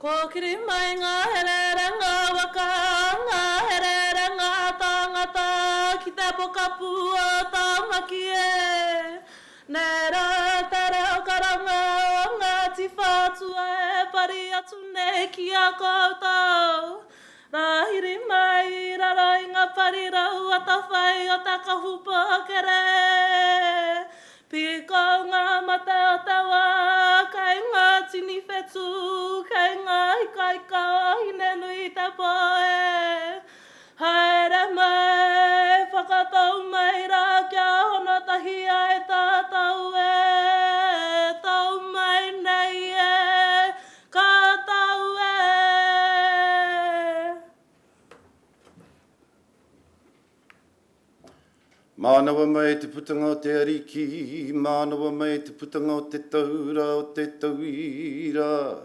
Ko kiri mai ngā herere ngā waka, ngā herere ngā tangata, ki te pokapū o tāmaki e. Nera te reo karanga o Ngāti Whātua e pari atu nei ki a koutou. Rahiri mai raro i ngā pari rau a ta whai o ta kahupo kere. Piko ngā mate o te wā, kai ngā tini whetu, kai ngā ikaika o hine nui te poe. Haere mai, whakatau mai rā kia hono tahi ai tātau e, tau mai nei e, ka tau e. Mānawa mai te putanga o te ariki, mānawa mai te putanga o te taura o te tauira.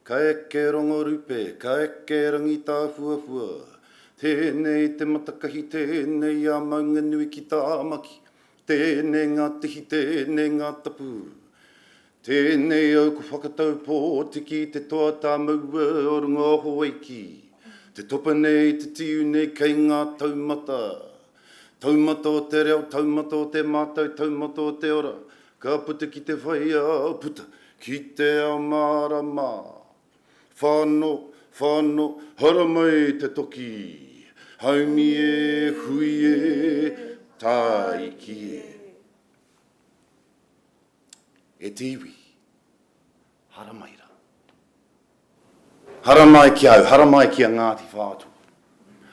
Ka eke rongo rupe, ka eke rangi tā fuafua. Tēnei te matakahi, tēnei a maunga nui ki tā maki. Tēnei ngā tihi, tēnei ngā tapu. Tēnei au ko whakatau pōtiki, te toa tā maua o runga hoiki. Te topa nei, te tiu nei, kei ngā taumata. Taumata o te reo, taumata o te mātau, taumata o te ora. Ka puta ki te whaia, puta ki te ao marama. Whāno, whāno, hara mai te toki. Haumi e, hui e, tāiki e. E te iwi, hara mai ra. Hara mai ki au, hara mai ki a Ngāti Whātua.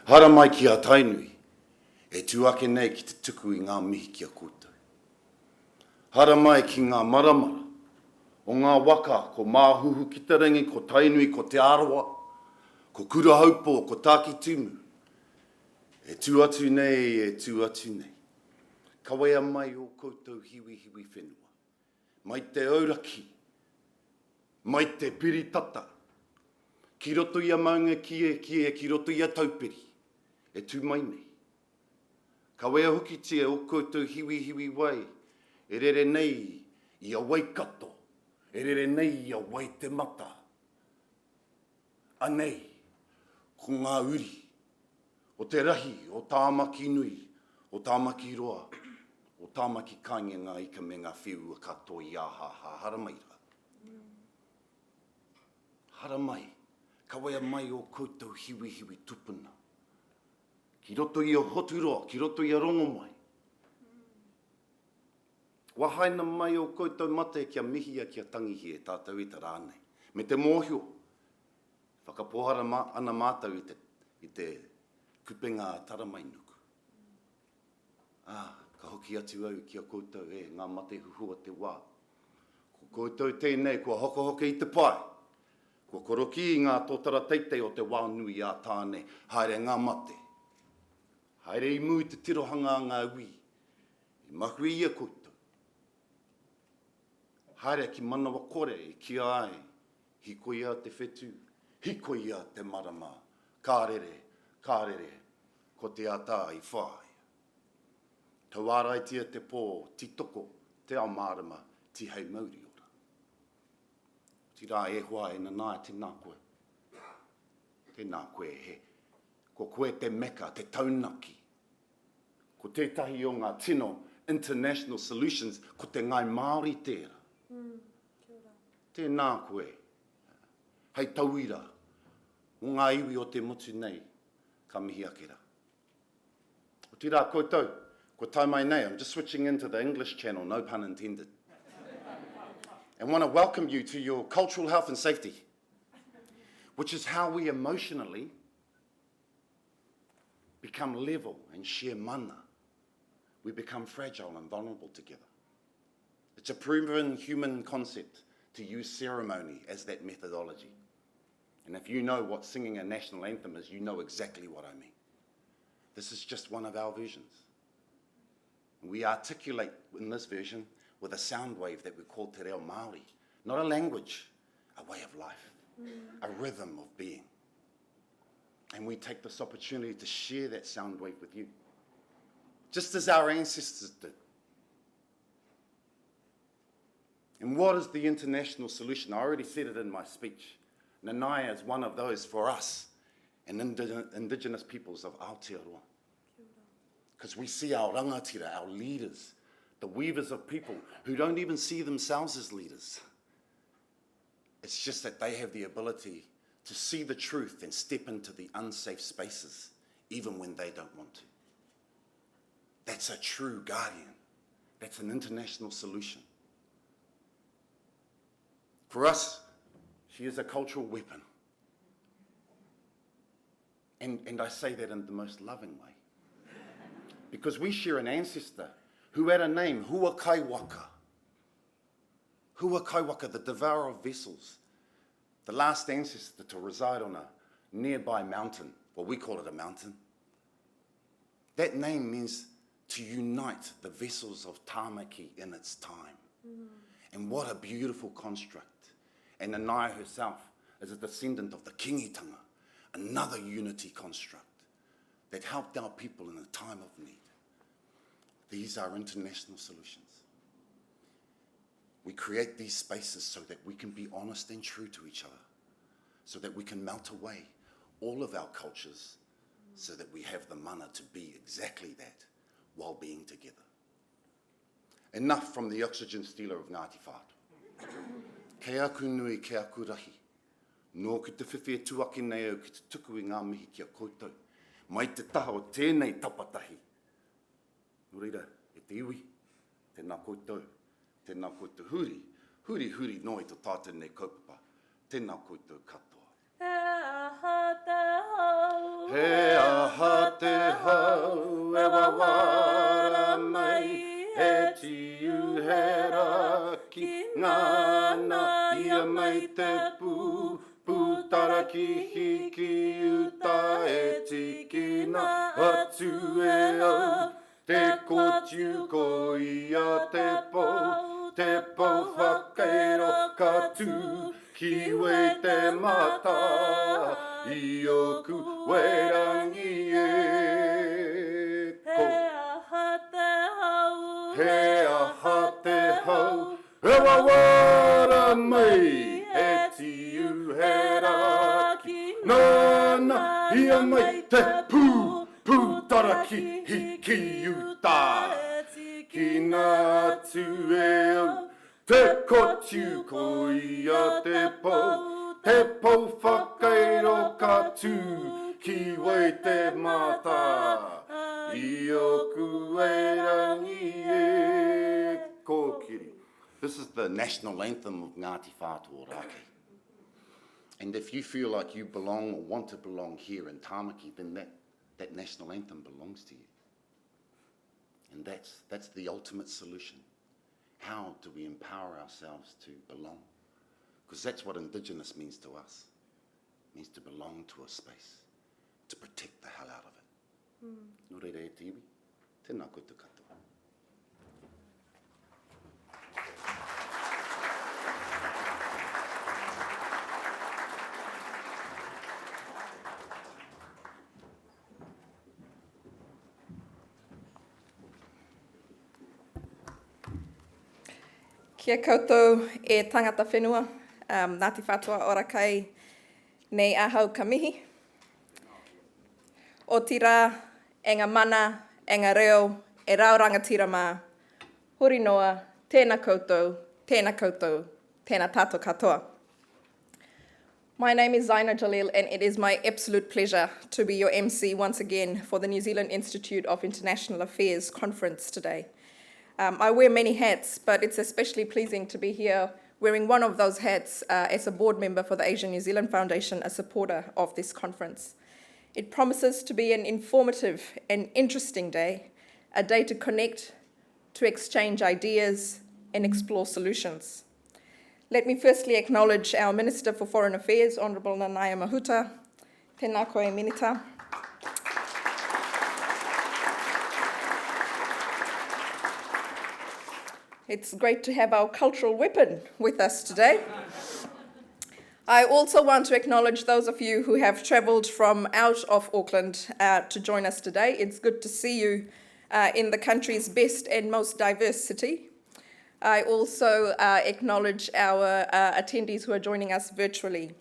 Hara mai ki a Tainui. E tuake nei ki te tuku i ngā mihi ki a koutou. Hara mai ki ngā maramara, o ngā waka, ko māhuhu ki te rangi, ko Tainui, ko te aroa, ko kura haupo, ko tāki tumu. E tū atu nei, e tū atu nei. Kawea mai o koutou hiwi hiwi whenua. Mai te auraki, mai te piritata. Ki roto ia maunga ki e, ki roto ia taupiri. E tū mai nei. Kawea hoki tia o koutou hiwi hiwi wai. E rere nei i a waikato. E rere nei i a wai te mata. Anei, ko ngā uri. O te rahi, o tāmaki nui, o tāmaki roa, o tāmaki kāinga ngā ika me ngā whiu a katoa i āhaha, hara mai ra. Hara mai, kawea mai o koutou hiwi hiwi tupuna. Ki roto i a hoturoa, ki roto i a rongo mai. Wahaina mai o koutou mate kia mihi a kia tangihi e tātou i ta rānei. Me te mōhio, whakapohara ana mātou i te kupenga taramainuku. Ka hoki atu au ki a koutou e ngā mate huhua te wā. Ko koutou tēnei, kua hoka i te pai. Kua koroki i ngā tōtara teitei o te wā nui a tāne. Haere ngā mate. Haere i mui te tirohanga ngā ui. I mahui i a koutou. Haere ki manawa kore i ki ai. Hiko ia te whetu. Hiko ia te marama. Kārere. Ko te ata i whai. Tauāraitia te pō, ti toko, te ao marama, ti hei mauri ora. Ti rā e hoa e Nanaia tēnā koe. Tēnā koe he. Ko koe te meka, te taunaki. Ko tētahi o ngā tino international solutions, ko te ngai Māori tērā. Tēnā koe. Hei tauira. O ngā iwi o te motu nei. Ka mihi akera. O tira koutou, ko tau mai nei, I'm just switching into the English channel, no pun intended. And want to welcome you to your cultural health and safety, which is how we emotionally become level and share mana. We become fragile and vulnerable together. It's a proven human concept to use ceremony as that methodology. And if you know what singing a national anthem is, you know exactly what I mean. This is just one of our versions. We articulate in this version with a sound wave that we call te reo Māori. Not a language, a way of life, a rhythm of being. And we take this opportunity to share that sound wave with you, just as our ancestors did. And what is the international solution? I already said it in my speech. Nanaia is one of those for us and indigenous peoples of Aotearoa. Because we see our rangatira, our leaders, the weavers of people who don't even see themselves as leaders. It's just that they have the ability to see the truth and step into the unsafe spaces, even when they don't want to. That's a true guardian. That's an international solution. For us, she is a cultural weapon. And I say that in the most loving way. Because we share an ancestor who had a name, Huakaiwaka. Huakaiwaka, the devourer of vessels. The last ancestor to reside on a nearby mountain. Well, we call it a mountain. That name means to unite the vessels of Tāmaki in its time. And what a beautiful construct. And Nanaia herself is a descendant of the kingitanga, another unity construct that helped our people in a time of need. These are international solutions. We create these spaces so that we can be honest and true to each other, so that we can melt away all of our cultures, so that we have the mana to be exactly that while being together. Enough from the oxygen stealer of Ngāti Whātua. Kei aku nui, kei aku rahi. Nō ki te whiwhia tuaki nei au ki te tuku i ngā mihi kia koutou. Mai te taha o tēnei tapatahi. Nō reira, e te iwi, tēnā koutou, tēnā koutou huri, huri huri noi to tātou nei kaupapa. Tēnā koutou katoa. He aha te hau, e wawara mai, he tiu he raki, Nanaia mai te pū, pūtara ki hiki uta e tikina atu e au, te kotiu ko ia te pou whakairo katu, ki we te mata, I oku werangi e ko. He aha te hau, e wawara mai, he tiu he raki, Nanaia mai te pū, pūtara ki hiki uta, ki nā atu e au, te kotiu ko ia te pou whakairo katu, ki wei te mata, I oku e rangi e kōkiri. This is the national anthem of Ngāti Whātua Ōrākei. And if you feel like you belong or want to belong here in Tāmaki, then that national anthem belongs to you. And that's the ultimate solution. How do we empower ourselves to belong? Because that's what Indigenous means to us. It means to belong to a space, to protect the hell out of it. Nō reira e te iwi, tēnā koutou katoa. Kia koutou e tangata whenua, Ngāti Whātua Ōrākei, nei ahau ka mihi. O tira, e ngā mana, e ngā reo, e rau rangatira mā. Huri noa, tēnā koutou, tēnā tātou katoa. My name is Ziena Jalil, and it is my absolute pleasure to be your MC once again for the New Zealand Institute of International Affairs conference today. I wear many hats, but it's especially pleasing to be here wearing one of those hats as a board member for the Asian New Zealand Foundation, a supporter of this conference. It promises to be an informative and interesting day, a day to connect, to exchange ideas, and explore solutions. Let me firstly acknowledge our Minister for Foreign Affairs, Honourable Nanaia Mahuta. Tēnā koe minita. It's great to have our cultural weapon with us today. I also want to acknowledge those of you who have travelled from out of Auckland to join us today. It's good to see you in the country's best and most diverse city. I also acknowledge our attendees who are joining us virtually.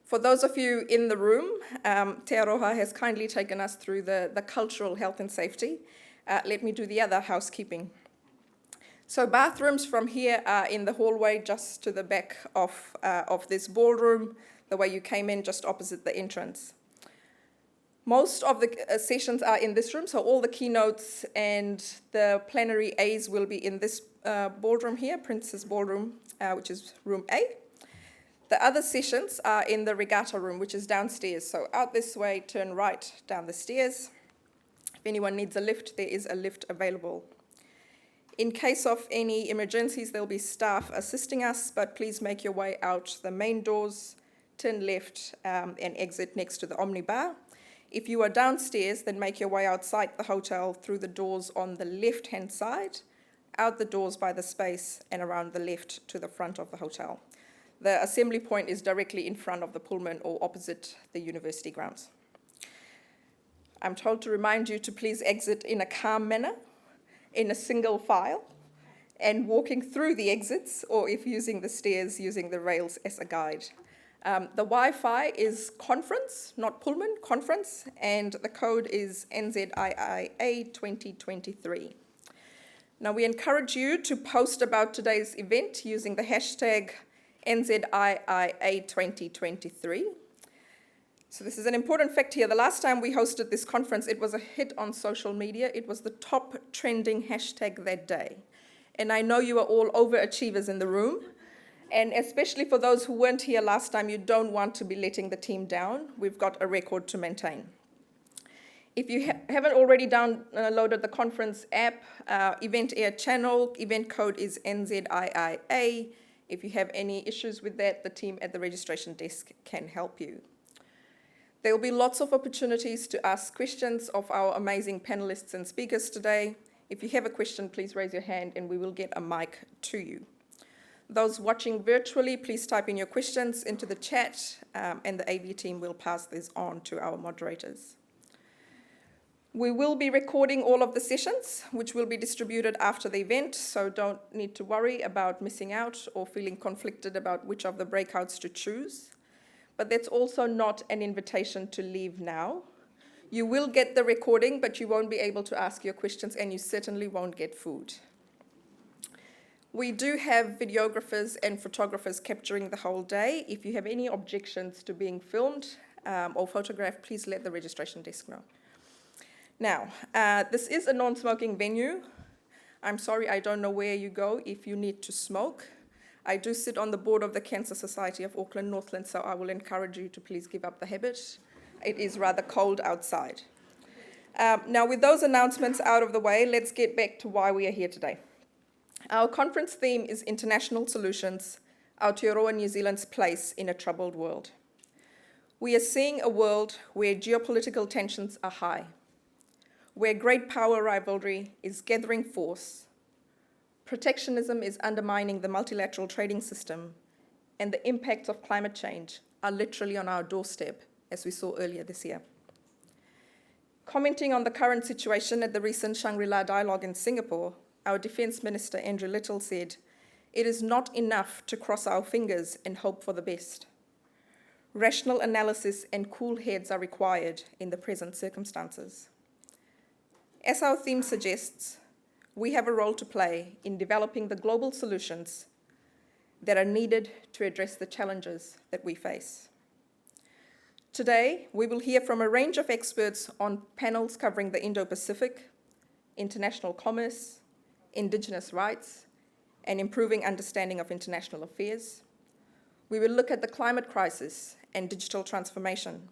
For those of you in the room, Te Aroha has kindly taken us through the cultural health and safety. Let me do the other housekeeping. So bathrooms from here are in the hallway just to the back of this ballroom, the way you came in, just opposite the entrance. Most of the sessions are in this room, so all the keynotes and the plenary A's will be in this ballroom here, Princess Ballroom, which is room A. The other sessions are in the regatta room, which is downstairs. So out this way, turn right down the stairs. If anyone needs a lift, there is a lift available. In case of any emergencies, there'll be staff assisting us, but please make your way out the main doors, turn left and exit next to the Omnibar. If you are downstairs, then make your way outside the hotel through the doors on the left-hand side, out the doors by the space, and around the left to the front of the hotel. The assembly point is directly in front of the Pullman or opposite the university grounds. I'm told to remind you to please exit in a calm manner, in a single file, and walking through the exits, or if using the stairs, using the rails as a guide. The Wi-Fi is conference, not Pullman, conference, and the code is NZIIA 2023. Now we encourage you to post about today's event using the hashtag NZIIA 2023. So this is an important fact here. The last time we hosted this conference, it was a hit on social media. It was the top trending hashtag that day. And I know you are all overachievers in the room. And especially for those who weren't here last time, you don't want to be letting the team down. We've got a record to maintain. If you haven't already downloaded the conference app, Event Air channel, event code is NZIIA. If you have any issues with that, the team at the registration desk can help you. There will be lots of opportunities to ask questions of our amazing panelists and speakers today. If you have a question, please raise your hand and we will get a mic to you. Those watching virtually, please type in your questions into the chat and the AV team will pass this on to our moderators. We will be recording all of the sessions, which will be distributed after the event, so don't need to worry about missing out or feeling conflicted about which of the breakouts to choose. But that's also not an invitation to leave now. You will get the recording, but you won't be able to ask your questions, and you certainly won't get food. We do have videographers and photographers capturing the whole day. If you have any objections to being filmed or photographed, please let the registration desk know. Now, this is a non-smoking venue. I'm sorry, I don't know where you go if you need to smoke. I do sit on the board of the Cancer Society of Auckland Northland, so I will encourage you to please give up the habit. It is rather cold outside. Now, with those announcements out of the way, let's get back to why we are here today. Our conference theme is International Solutions, Aotearoa New Zealand's Place in a Troubled World. We are seeing a world where geopolitical tensions are high, where great power rivalry is gathering force, protectionism is undermining the multilateral trading system, and the impacts of climate change are literally on our doorstep, as we saw earlier this year. Commenting on the current situation at the recent Shangri-La dialogue in Singapore, our Defence Minister, Andrew Little, said, "It is not enough to cross our fingers and hope for the best. Rational analysis and cool heads are required in the present circumstances." As our theme suggests, we have a role to play in developing the global solutions that are needed to address the challenges that we face. Today, we will hear from a range of experts on panels covering the Indo-Pacific, international commerce, Indigenous rights, and improving understanding of international affairs. We will look at the climate crisis and digital transformation,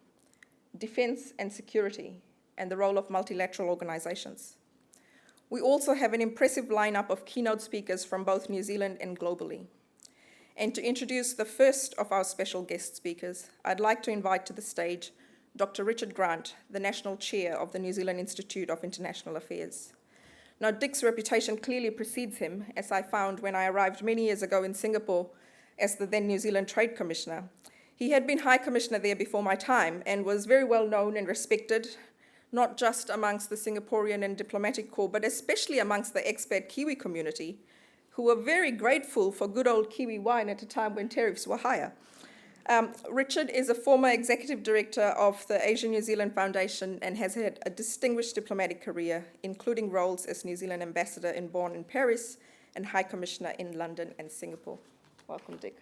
defense and security, and the role of multilateral organizations. We also have an impressive lineup of keynote speakers from both New Zealand and globally. And to introduce the first of our special guest speakers, I'd like to invite to the stage Dr. Richard Grant, the National Chair of the New Zealand Institute of International Affairs. Now, Dick's reputation clearly precedes him, as I found when I arrived many years ago in Singapore as the then New Zealand Trade Commissioner. He had been High Commissioner there before my time and was very well known and respected, not just amongst the Singaporean and diplomatic corps, but especially amongst the expat Kiwi community, who were very grateful for good old Kiwi wine at a time when tariffs were higher. Richard is a former executive director of the Asia New Zealand Foundation and has had a distinguished diplomatic career, including roles as New Zealand ambassador in Bonn and Paris and High Commissioner in London and Singapore. Welcome, Dick.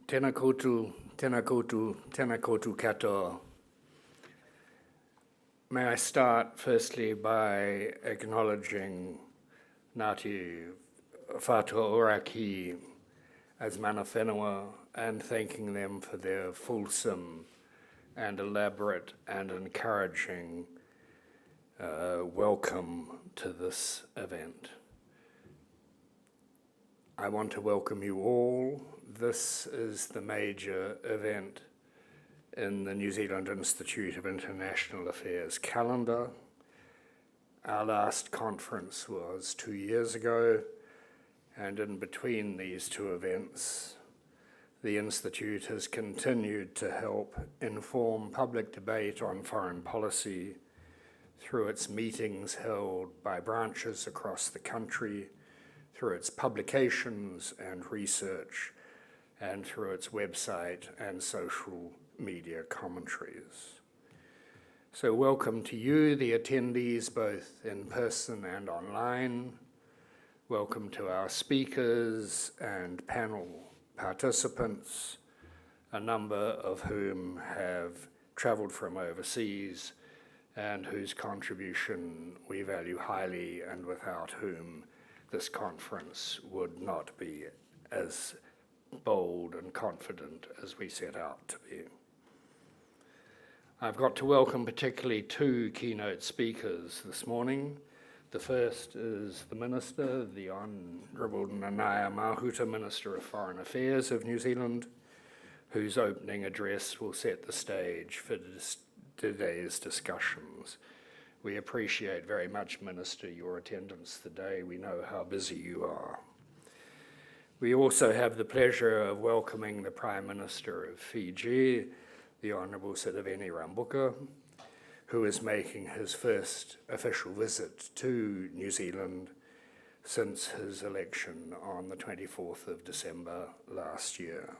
Tēnā koutou, tēnā koutou, tēnā koutou katoa. May I start firstly by acknowledging Ngāti Whātua Ōrākei as mana whenua and thanking them for their fulsome and elaborate and encouraging welcome to this event. I want to welcome you all. This is the major event in the New Zealand Institute of International Affairs calendar. Our last conference was 2 years ago, and in between these two events, the Institute has continued to help inform public debate on foreign policy through its meetings held by branches across the country, through its publications and research, and through its website and social media commentaries. So welcome to you, the attendees, both in person and online. Welcome to our speakers and panel participants, a number of whom have travelled from overseas and whose contribution we value highly and without whom this conference would not be as bold and confident as we set out to be. I've got to welcome particularly two keynote speakers this morning. The first is the Minister, the Honourable Nanaia Mahuta, Minister of Foreign Affairs of New Zealand, whose opening address will set the stage for today's discussions. We appreciate very much, Minister, your attendance today. We know how busy you are. We also have the pleasure of welcoming the Prime Minister of Fiji, the Honourable Sitiveni Rabuka, who is making his first official visit to New Zealand since his election on the 24th of December last year.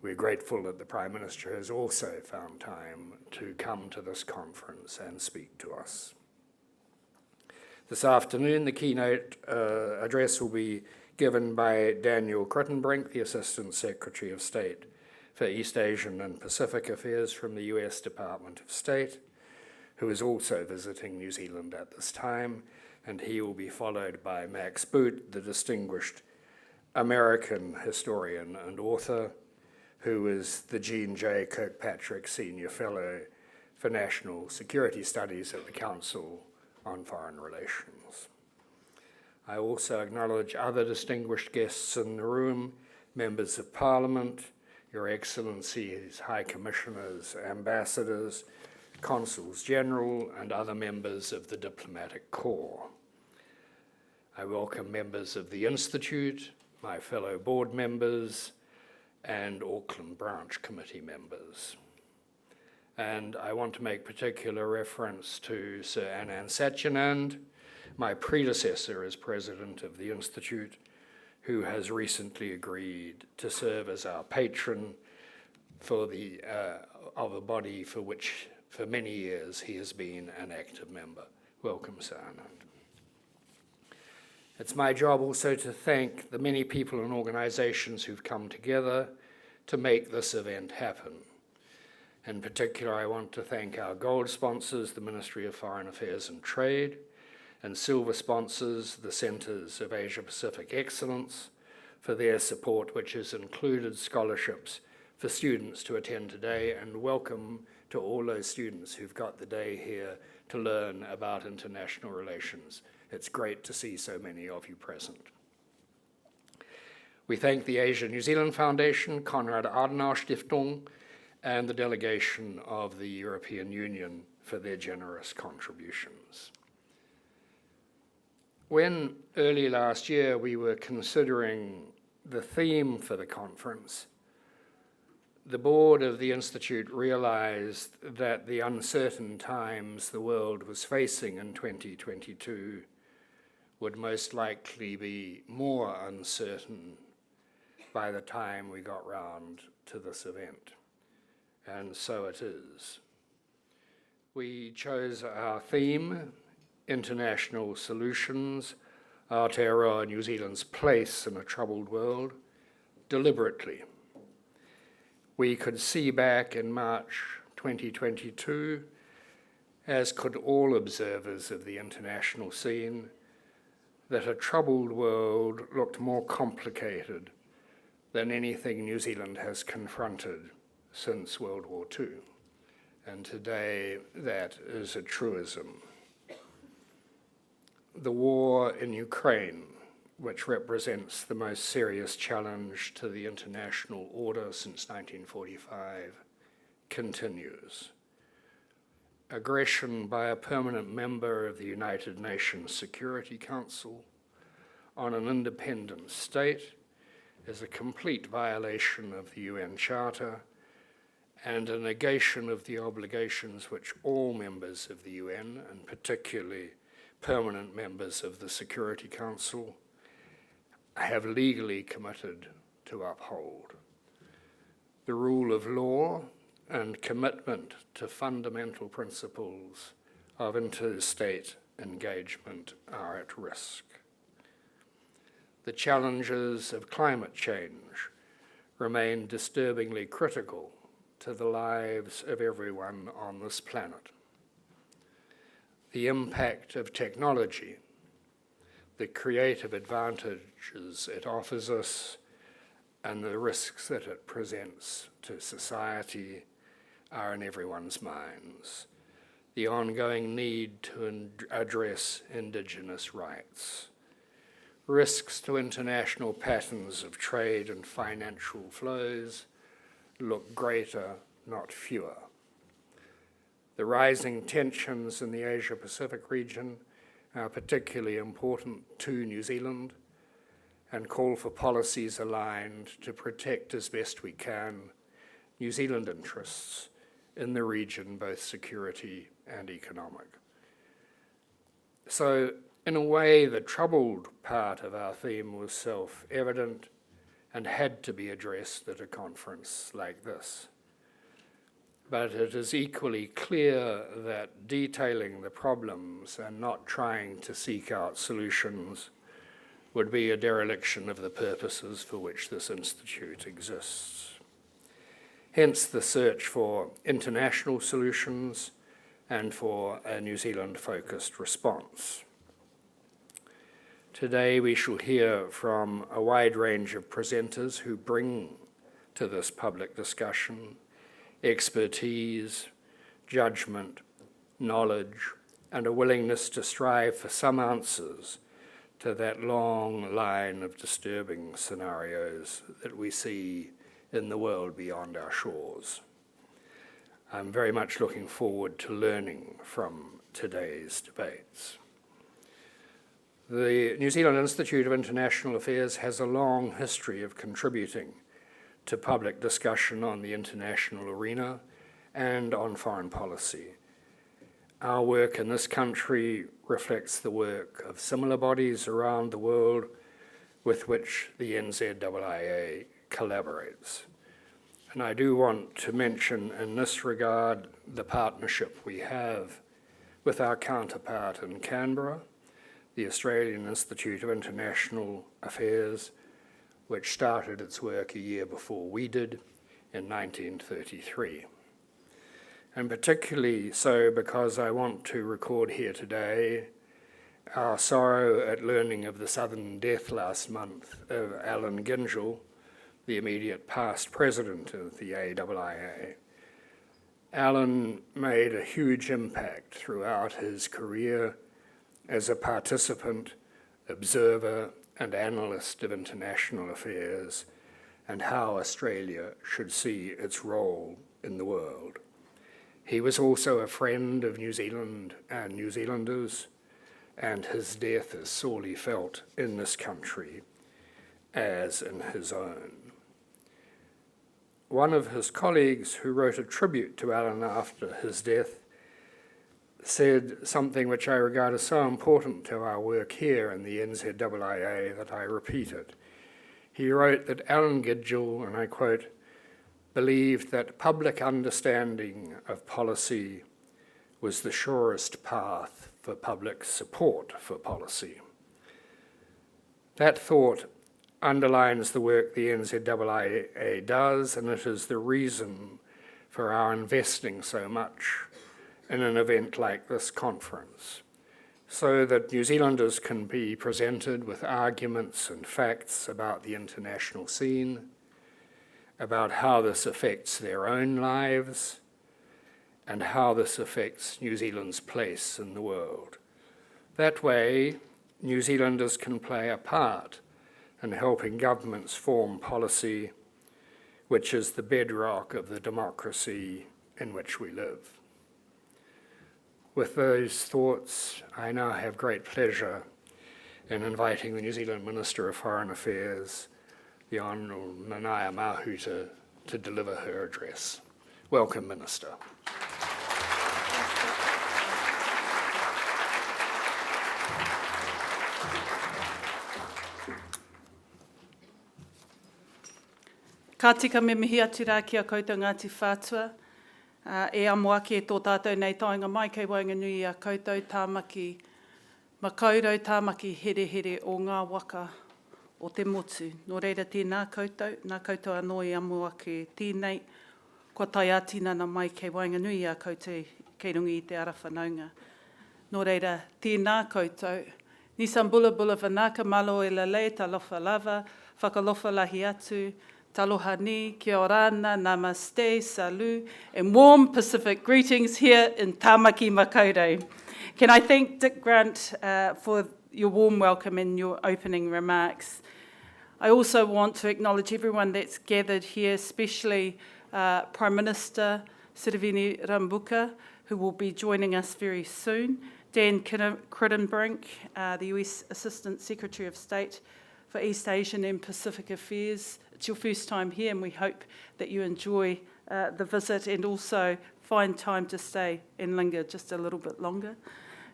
We're grateful that the Prime Minister has also found time to come to this conference and speak to us. This afternoon, the keynote address will be given by Daniel Crittenbrink, the Assistant Secretary of State for East Asian and Pacific Affairs from the US Department of State, who is also visiting New Zealand at this time, and he will be followed by Max Boot, the distinguished American historian and author, who is the Jean J. Kirkpatrick Senior Fellow for National Security Studies at the Council on Foreign Relations. I also acknowledge other distinguished guests in the room, members of Parliament, Your Excellencies, High Commissioners, Ambassadors, Consuls General, and other members of the Diplomatic Corps. I welcome members of the Institute, my fellow board members, and Auckland Branch Committee members. And I want to make particular reference to Sir Anand Satyanand, my predecessor as president of the Institute, who has recently agreed to serve as our patron for of a body for which for many years he has been an active member. Welcome, Sir Anand. It's my job also to thank the many people and organizations who've come together to make this event happen. In particular, I want to thank our gold sponsors, the Ministry of Foreign Affairs and Trade, and silver sponsors, the Centres of Asia-Pacific Excellence, for their support, which has included scholarships for students to attend today, and welcome to all those students who've got the day here to learn about international relations. It's great to see so many of you present. We thank the Asia New Zealand Foundation, Konrad Adenauer Stiftung, and the delegation of the European Union for their generous contributions. When early last year we were considering the theme for the conference, the board of the Institute realised that the uncertain times the world was facing in 2022 would most likely be more uncertain by the time we got round to this event. And so it is. We chose our theme, International Solutions, Aotearoa New Zealand's place in a troubled world, deliberately. We could see back in March 2022, as could all observers of the international scene, that a troubled world looked more complicated than anything New Zealand has confronted since World War II. And today, that is a truism. The war in Ukraine, which represents the most serious challenge to the international order since 1945, continues. Aggression by a permanent member of the United Nations Security Council on an independent state is a complete violation of the UN Charter and a negation of the obligations which all members of the UN, and particularly permanent members of the Security Council, have legally committed to uphold. The rule of law and commitment to fundamental principles of interstate engagement are at risk. The challenges of climate change remain disturbingly critical to the lives of everyone on this planet. The impact of technology, the creative advantages it offers us, and the risks that it presents to society are in everyone's minds. The ongoing need to address Indigenous rights, risks to international patterns of trade and financial flows look greater, not fewer. The rising tensions in the Asia-Pacific region are particularly important to New Zealand and call for policies aligned to protect as best we can New Zealand interests in the region, both security and economic. So, in a way, the troubled part of our theme was self-evident and had to be addressed at a conference like this. But it is equally clear that detailing the problems and not trying to seek out solutions would be a dereliction of the purposes for which this institute exists. Hence the search for international solutions and for a New Zealand-focused response. Today we shall hear from a wide range of presenters who bring to this public discussion expertise, judgment, knowledge, and a willingness to strive for some answers to that long line of disturbing scenarios that we see in the world beyond our shores. I'm very much looking forward to learning from today's debates. The New Zealand Institute of International Affairs has a long history of contributing to public discussion on the international arena and on foreign policy. Our work in this country reflects the work of similar bodies around the world with which the NZIIA collaborates. And I do want to mention in this regard the partnership we have with our counterpart in Canberra, the Australian Institute of International Affairs, which started its work a year before we did in 1933. And particularly so because I want to record here today our sorrow at learning of the sudden death last month of Alan Gyngell, the immediate past president of the AIIA. Alan made a huge impact throughout his career as a participant, observer, and analyst of international affairs and how Australia should see its role in the world. He was also a friend of New Zealand and New Zealanders, and his death is sorely felt in this country as in his own. one of his colleagues who wrote a tribute to Alan after his death said something which I regard as so important to our work here in the NZIIA that I repeated. He wrote that Alan Gidgel, and I quote, believed that public understanding of policy was the surest path for public support for policy. That thought underlines the work the NZIIA does, and it is the reason for our investing so much in an event like this conference, so that New Zealanders can be presented with arguments and facts about the international scene, about how this affects their own lives, and how this affects New Zealand's place in the world. That way, New Zealanders can play a part in helping governments form policy, which is the bedrock of the democracy in which we live. With those thoughts, I now have great pleasure in inviting the New Zealand Minister of Foreign Affairs, the Honourable Nanaia Mahuta, to deliver her address. Welcome, Minister. Ka tika me mihi atu rā ki a koutou Ngāti Whātua. E amoaki e tō tātou nei taonga mai kei Wainganui a koutou tāmaki makaurau, tāmaki here here o ngā waka o te motu. Nō reira tēnā koutou anō e amoaki tēnei, kua tai ātinana mai kei Wainganui a koutou kei rungi i te ara whanaunga. Nō reira tēnā koutou, nisan bula bula whanaka malo e lalei ta lofa lava, whakalofa lahi atu, taloha ni, kia orana, namaste, salut, and warm Pacific greetings here in Tāmaki Makaurau. Can I thank Dick Grant for your warm welcome and your opening remarks. I also want to acknowledge everyone that's gathered here, especially Prime Minister Sitiveni Rabuka, who will be joining us very soon, Dan Crittenbrink, the US Assistant Secretary of State for East Asian and Pacific Affairs. It's your first time here, and we hope that you enjoy the visit and also find time to stay and linger just a little bit longer.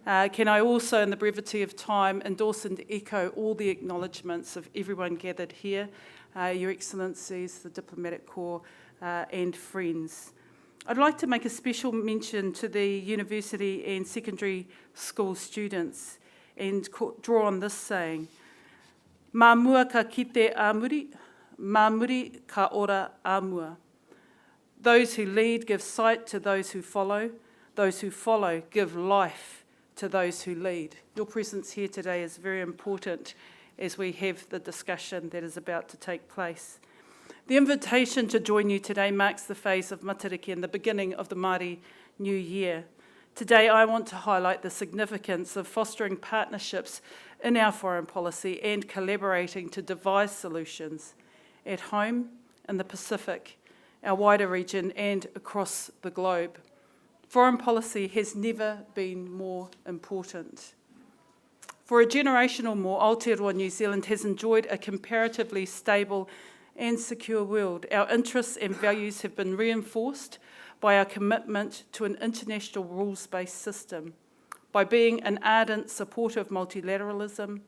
Can I also, in the brevity of time, endorse and echo all the acknowledgements of everyone gathered here, Your Excellencies, the Diplomatic Corps, and friends. I'd like to make a special mention to the university and secondary school students and draw on this saying, Mā mua ka kite āmuri, mā muri ka ora āmua. Those who lead give sight to those who follow give life to those who lead. Your presence here today is very important as we have the discussion that is about to take place. The invitation to join you today marks the phase of Matariki and the beginning of the Māori New Year. Today I want to highlight the significance of fostering partnerships in our foreign policy and collaborating to devise solutions at home, in the Pacific, our wider region, and across the globe. Foreign policy has never been more important. For a generation or more, Aotearoa New Zealand has enjoyed a comparatively stable and secure world. Our interests and values have been reinforced by our commitment to an international rules-based system, by being an ardent supporter of multilateralism,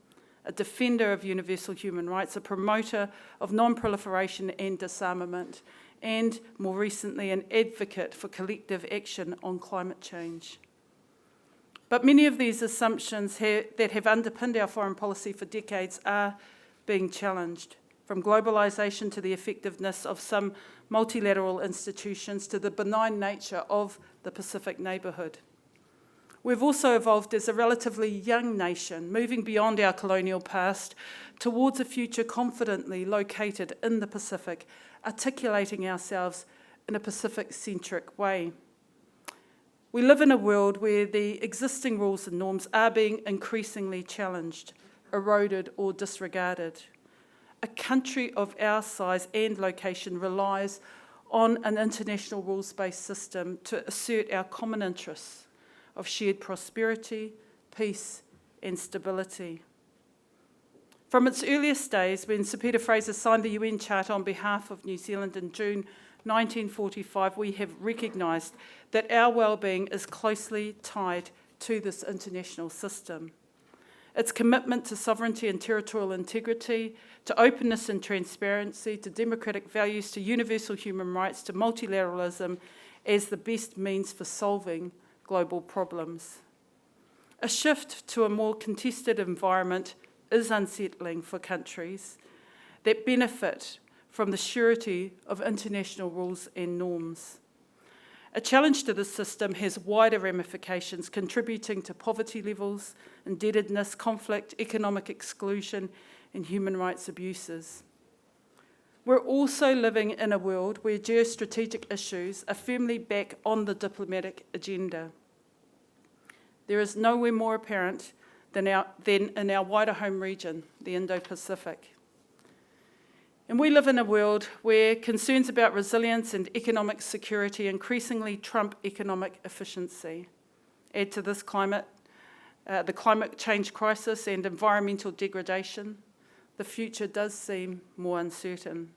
a defender of universal human rights, a promoter of non-proliferation and disarmament, and more recently, an advocate for collective action on climate change. But many of these assumptions that have underpinned our foreign policy for decades are being challenged, from globalisation to the effectiveness of some multilateral institutions to the benign nature of the Pacific neighbourhood. We've also evolved as a relatively young nation, moving beyond our colonial past towards a future confidently located in the Pacific, articulating ourselves in a Pacific-centric way. We live in a world where the existing rules and norms are being increasingly challenged, eroded or disregarded. A country of our size and location relies on an international rules-based system to assert our common interests of shared prosperity, peace and stability. From its earliest days, when Sir Peter Fraser signed the UN Charter on behalf of New Zealand in June 1945, we have recognised that our well-being is closely tied to this international system. Its commitment to sovereignty and territorial integrity, to openness and transparency, to democratic values, to universal human rights, to multilateralism as the best means for solving global problems. A shift to a more contested environment is unsettling for countries that benefit from the surety of international rules and norms. A challenge to this system has wider ramifications, contributing to poverty levels, indebtedness, conflict, economic exclusion, and human rights abuses. We're also living in a world where geostrategic issues are firmly back on the diplomatic agenda. There is nowhere more apparent than in our wider home region, the Indo-Pacific. And we live in a world where concerns about resilience and economic security increasingly trump economic efficiency. Add to this the climate change crisis and environmental degradation, the future does seem more uncertain.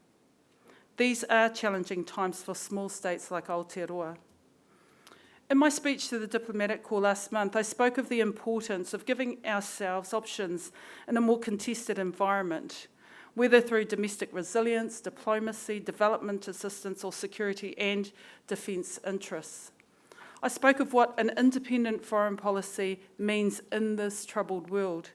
These are challenging times for small states like Aotearoa. In my speech to the Diplomatic Corps last month, I spoke of the importance of giving ourselves options in a more contested environment, whether through domestic resilience, diplomacy, development assistance, or security and defence interests. I spoke of what an independent foreign policy means in this troubled world,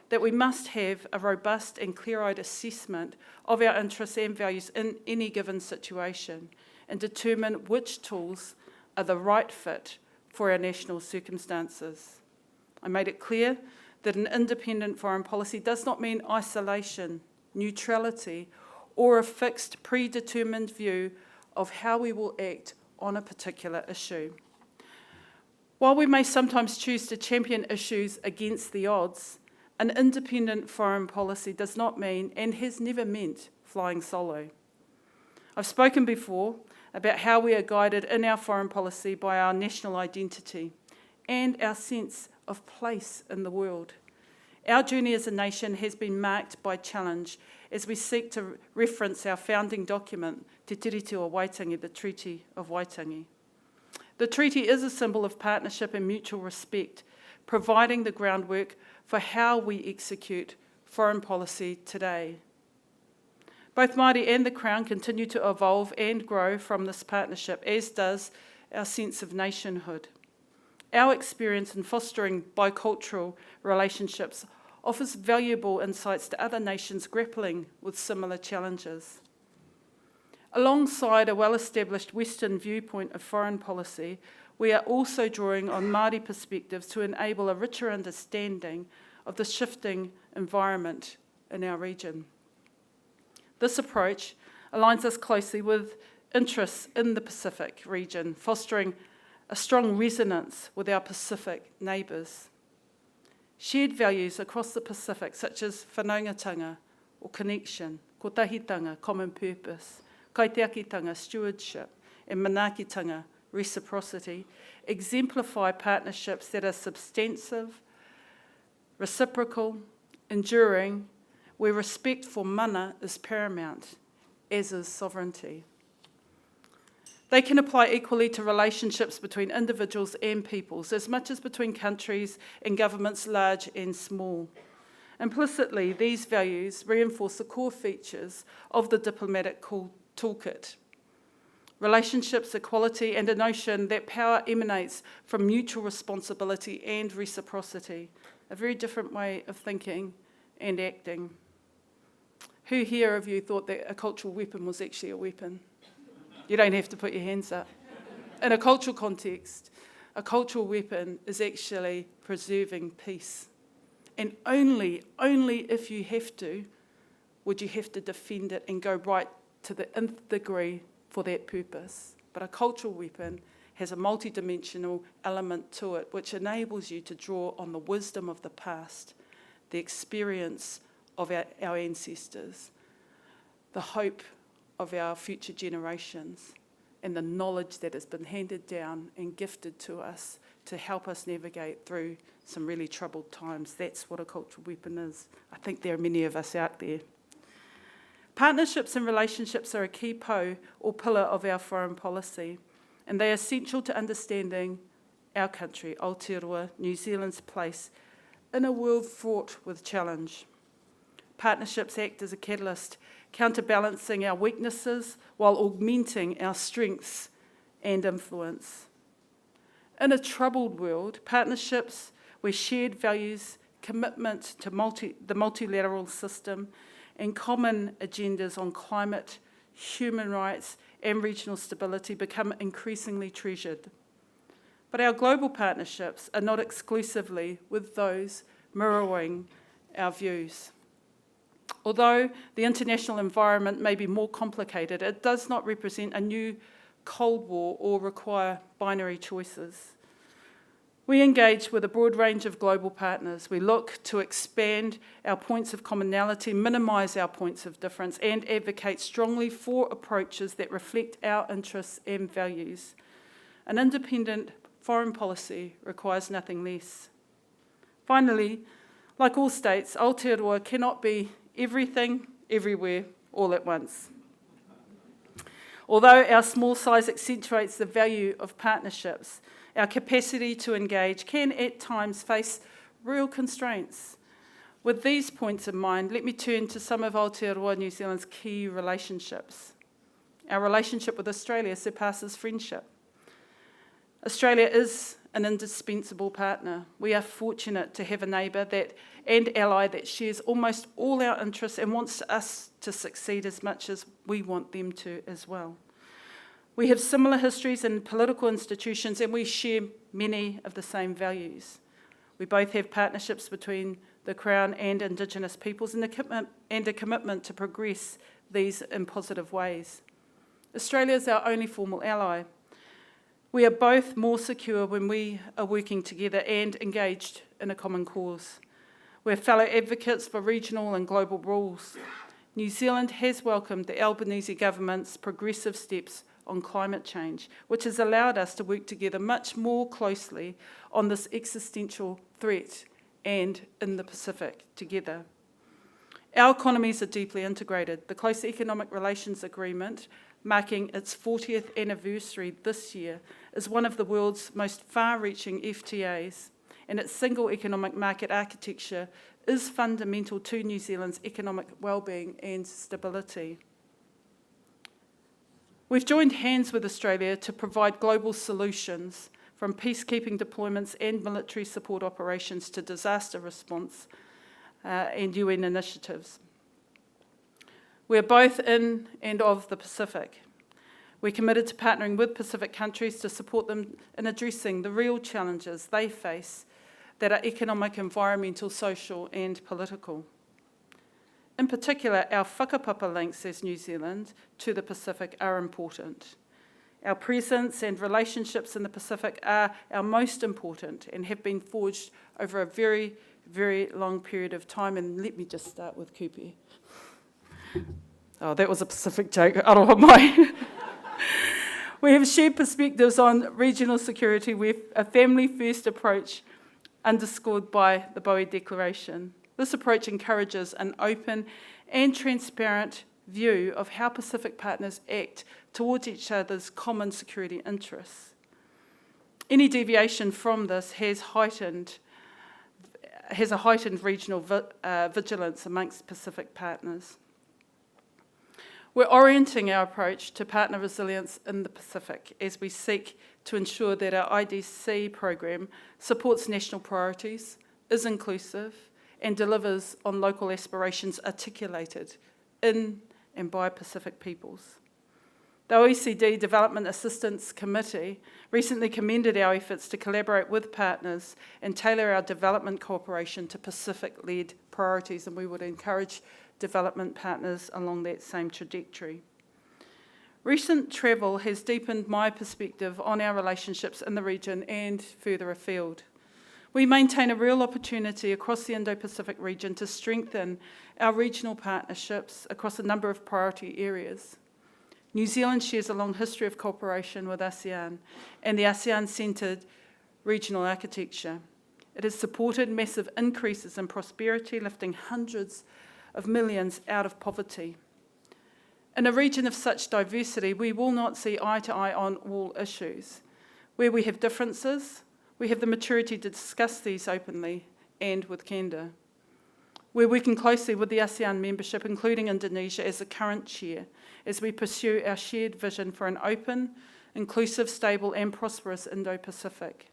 that we must have a robust and clear-eyed assessment of our interests and values in any given situation and determine which tools are the right fit for our national circumstances. I made it clear that an independent foreign policy does not mean isolation, neutrality, or a fixed, predetermined view of how we will act on a particular issue. While we may sometimes choose to champion issues against the odds, an independent foreign policy does not mean, and has never meant, flying solo. I've spoken before about how we are guided in our foreign policy by our national identity and our sense of place in the world. Our journey as a nation has been marked by challenge as we seek to reference our founding document, Te Tiriti o Waitangi, the Treaty of Waitangi. The treaty is a symbol of partnership and mutual respect, providing the groundwork for how we execute foreign policy today. Both Māori and the Crown continue to evolve and grow from this partnership, as does our sense of nationhood. Our experience in fostering bicultural relationships offers valuable insights to other nations grappling with similar challenges. Alongside a well-established Western viewpoint of foreign policy, we are also drawing on Māori perspectives to enable a richer understanding of the shifting environment in our region. This approach aligns us closely with interests in the Pacific region, fostering a strong resonance with our Pacific neighbours. Shared values across the Pacific, such as whanaungatanga or connection, kotahitanga, common purpose, kaitiakitanga, stewardship, and manaakitanga, reciprocity, exemplify partnerships that are substantive, reciprocal, enduring, where respect for mana is paramount, as is sovereignty. They can apply equally to relationships between individuals and peoples, as much as between countries and governments large and small. Implicitly, these values reinforce the core features of the diplomatic toolkit. Relationships, equality, and a notion that power emanates from mutual responsibility and reciprocity, a very different way of thinking and acting. Who here of you thought that a cultural weapon was actually a weapon? You don't have to put your hands up. In a cultural context, a cultural weapon is actually preserving peace. And only if you have to, would you have to defend it and go right to the nth degree for that purpose. But a cultural weapon has a multidimensional element to it, which enables you to draw on the wisdom of the past, the experience of our ancestors, the hope of our future generations, and the knowledge that has been handed down and gifted to us to help us navigate through some really troubled times. That's what a cultural weapon is. I think there are many of us out there. Partnerships and relationships are a key or pillar of our foreign policy, and they are essential to understanding our country, Aotearoa New Zealand's place in a world fraught with challenge. Partnerships act as a catalyst, counterbalancing our weaknesses while augmenting our strengths and influence. In a troubled world, partnerships where shared values, commitment to the multilateral system, and common agendas on climate, human rights, and regional stability become increasingly treasured. But our global partnerships are not exclusively with those mirroring our views. Although the international environment may be more complicated, it does not represent a new Cold War or require binary choices. We engage with a broad range of global partners. We look to expand our points of commonality, minimise our points of difference, and advocate strongly for approaches that reflect our interests and values. An independent foreign policy requires nothing less. Finally, like all states, Aotearoa cannot be everything, everywhere, all at once. Although our small size accentuates the value of partnerships, our capacity to engage can at times face real constraints. With these points in mind, let me turn to some of Aotearoa New Zealand's key relationships. Our relationship with Australia surpasses friendship. Australia is an indispensable partner. We are fortunate to have a neighbour and ally that shares almost all our interests and wants us to succeed as much as we want them to as well. We have similar histories in political institutions, and we share many of the same values. We both have partnerships between the Crown and Indigenous peoples and a commitment to progress these in positive ways. Australia is our only formal ally. We are both more secure when we are working together and engaged in a common cause. We're fellow advocates for regional and global rules. New Zealand has welcomed the Albanese government's progressive steps on climate change, which has allowed us to work together much more closely on this existential threat and in the Pacific together. Our economies are deeply integrated. The Close Economic Relations Agreement, marking its 40th anniversary this year, is one of the world's most far-reaching FTAs, and its single economic market architecture is fundamental to New Zealand's economic well-being and stability. We've joined hands with Australia to provide global solutions, from peacekeeping deployments and military support operations to disaster response and UN initiatives. We're both in and of the Pacific. We're committed to partnering with Pacific countries to support them in addressing the real challenges they face that are economic, environmental, social, and political. In particular, our whakapapa links as New Zealand to the Pacific are important. Our presence and relationships in the Pacific are our most important and have been forged over a very, very long period of time. And let me just start with Kupi. Oh, that was a Pacific joke. Aroha mai. We have shared perspectives on regional security with a family-first approach underscored by the Bowie Declaration. This approach encourages an open and transparent view of how Pacific partners act towards each other's common security interests. Any deviation from this has a heightened regional vigilance amongst Pacific partners. We're orienting our approach to partner resilience in the Pacific as we seek to ensure that our IDC program supports national priorities, is inclusive, and delivers on local aspirations articulated in and by Pacific peoples. The OECD Development Assistance Committee recently commended our efforts to collaborate with partners and tailor our development cooperation to Pacific-led priorities, and we would encourage development partners along that same trajectory. Recent travel has deepened my perspective on our relationships in the region and further afield. We maintain a real opportunity across the Indo-Pacific region to strengthen our regional partnerships across a number of priority areas. New Zealand shares a long history of cooperation with ASEAN and the ASEAN-centred regional architecture. It has supported massive increases in prosperity, lifting hundreds of millions out of poverty. In a region of such diversity, we will not see eye to eye on all issues. Where we have differences, we have the maturity to discuss these openly and with candour. We're working closely with the ASEAN membership, including Indonesia as the current chair, as we pursue our shared vision for an open, inclusive, stable and prosperous Indo-Pacific.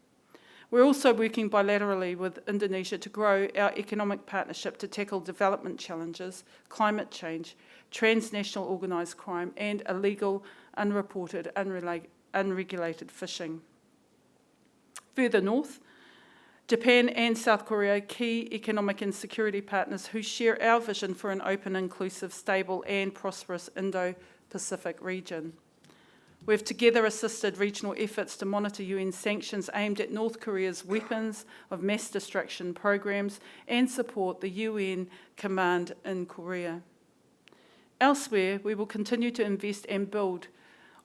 We're also working bilaterally with Indonesia to grow our economic partnership to tackle development challenges, climate change, transnational organised crime and illegal, unreported, unregulated fishing. Further north, Japan and South Korea, key economic and security partners who share our vision for an open, inclusive, stable and prosperous Indo-Pacific region. We've together assisted regional efforts to monitor UN sanctions aimed at North Korea's weapons of mass destruction programs and support the UN command in Korea. Elsewhere, we will continue to invest and build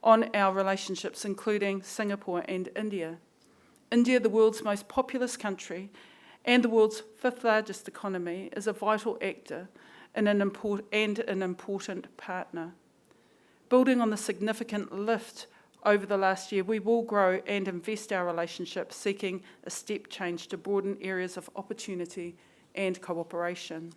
on our relationships, including Singapore and India. India, the world's most populous country and the world's fifth largest economy, is a vital actor and an important partner. Building on the significant lift over the last year, we will grow and invest our relationship, seeking a step change to broaden areas of opportunity and cooperation.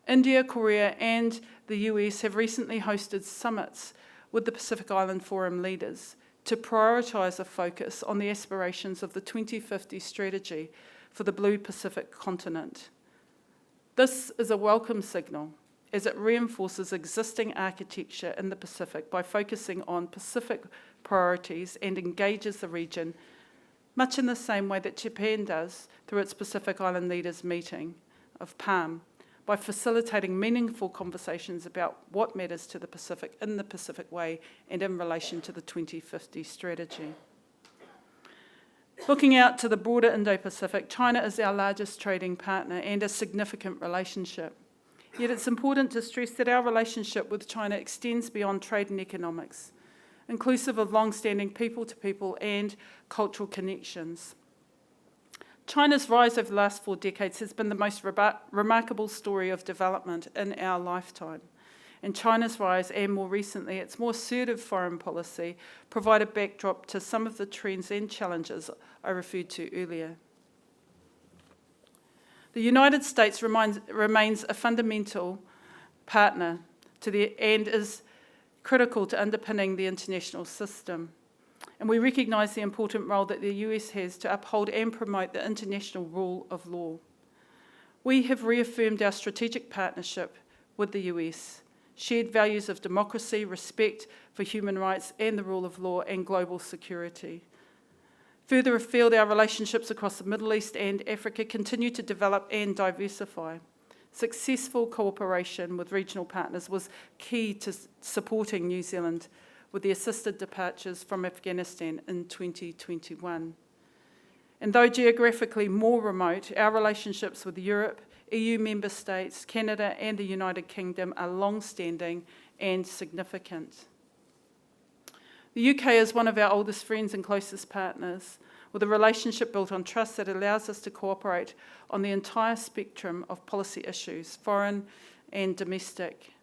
India, Korea and the US have recently hosted summits with the Pacific Island Forum leaders to prioritise a focus on the aspirations of the 2050 strategy for the Blue Pacific continent. This is a welcome signal as it reinforces existing architecture in the Pacific by focusing on Pacific priorities and engages the region much in the same way that Japan does through its Pacific Island Leaders Meeting of PALM, by facilitating meaningful conversations about what matters to the Pacific in the Pacific way and in relation to the 2050 strategy. Looking out to the broader Indo-Pacific, China is our largest trading partner and a significant relationship. Yet it's important to stress that our relationship with China extends beyond trade and economics, inclusive of long-standing people-to-people and cultural connections. China's rise over the last 4 decades has been the most remarkable story of development in our lifetime. And China's rise, and more recently its more assertive foreign policy, provide a backdrop to some of the trends and challenges I referred to earlier. The United States remains a fundamental partner and is critical to underpinning the international system. And we recognise the important role that the US has to uphold and promote the international rule of law. We have reaffirmed our strategic partnership with the US, shared values of democracy, respect for human rights and the rule of law and global security. Further afield, our relationships across the Middle East and Africa continue to develop and diversify. Successful cooperation with regional partners was key to supporting New Zealand with the assisted departures from Afghanistan in 2021. And though geographically more remote, our relationships with Europe, EU member states, Canada and the United Kingdom are long-standing and significant. The UK is one of our oldest friends and closest partners, with a relationship built on trust that allows us to cooperate on the entire spectrum of policy issues, foreign and domestic.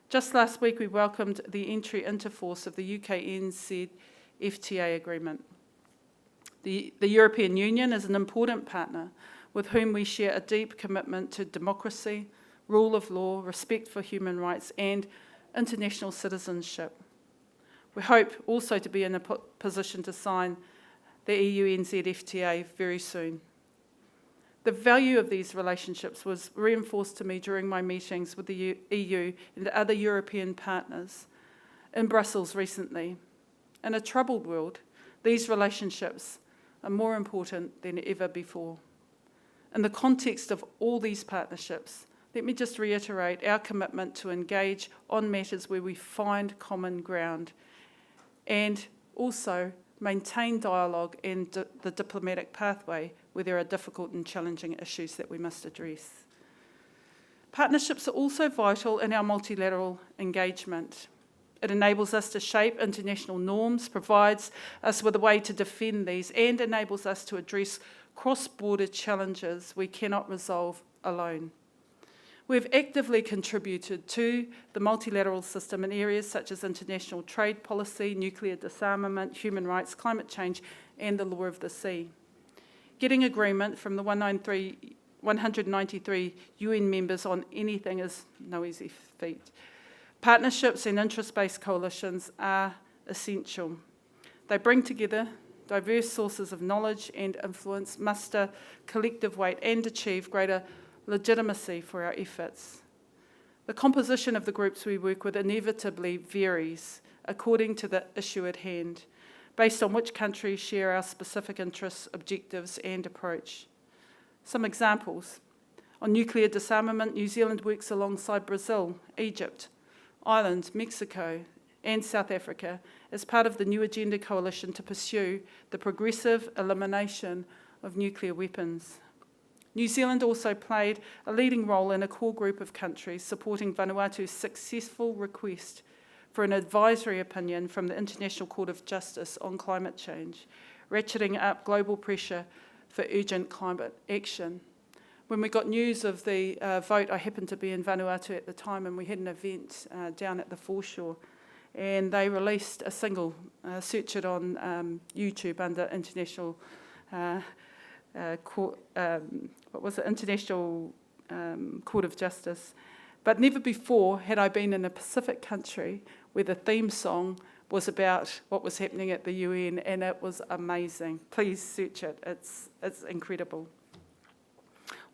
Just last week, we welcomed the entry into force of the UK-NZIIA agreement. The European Union is an important partner with whom we share a deep commitment to democracy, rule of law, respect for human rights, and international citizenship. We hope also to be in a position to sign the EU-NZ very soon. The value of these relationships was reinforced to me during my meetings with the EU and other European partners in Brussels recently. In a troubled world, these relationships are more important than ever before. In the context of all these partnerships, let me just reiterate our commitment to engage on matters where we find common ground and also maintain dialogue and the diplomatic pathway where there are difficult and challenging issues that we must address. Partnerships are also vital in our multilateral engagement. It enables us to shape international norms, provides us with a way to defend these, and enables us to address cross-border challenges we cannot resolve alone. We've actively contributed to the multilateral system in areas such as international trade policy, nuclear disarmament, human rights, climate change, and the law of the sea. Getting agreement from the 193 UN members on anything is no easy feat. Partnerships and interest-based coalitions are essential. They bring together diverse sources of knowledge and influence, muster collective weight, and achieve greater legitimacy for our efforts. The composition of the groups we work with inevitably varies according to the issue at hand, based on which countries share our specific interests, objectives, and approach. Some examples. On nuclear disarmament, New Zealand works alongside Brazil, Egypt, Ireland, Mexico, and South Africa as part of the New Agenda Coalition to pursue the progressive elimination of nuclear weapons. New Zealand also played a leading role in a core group of countries supporting Vanuatu's successful request for an advisory opinion from the International Court of Justice on climate change, ratcheting up global pressure for urgent climate action. When we got news of the vote, I happened to be in Vanuatu at the time, and we had an event down at the foreshore, and they released a single, search it on YouTube under International International Court of Justice. But never before had I been in a Pacific country where the theme song was about what was happening at the UN, and it was amazing. Please search it, it's incredible.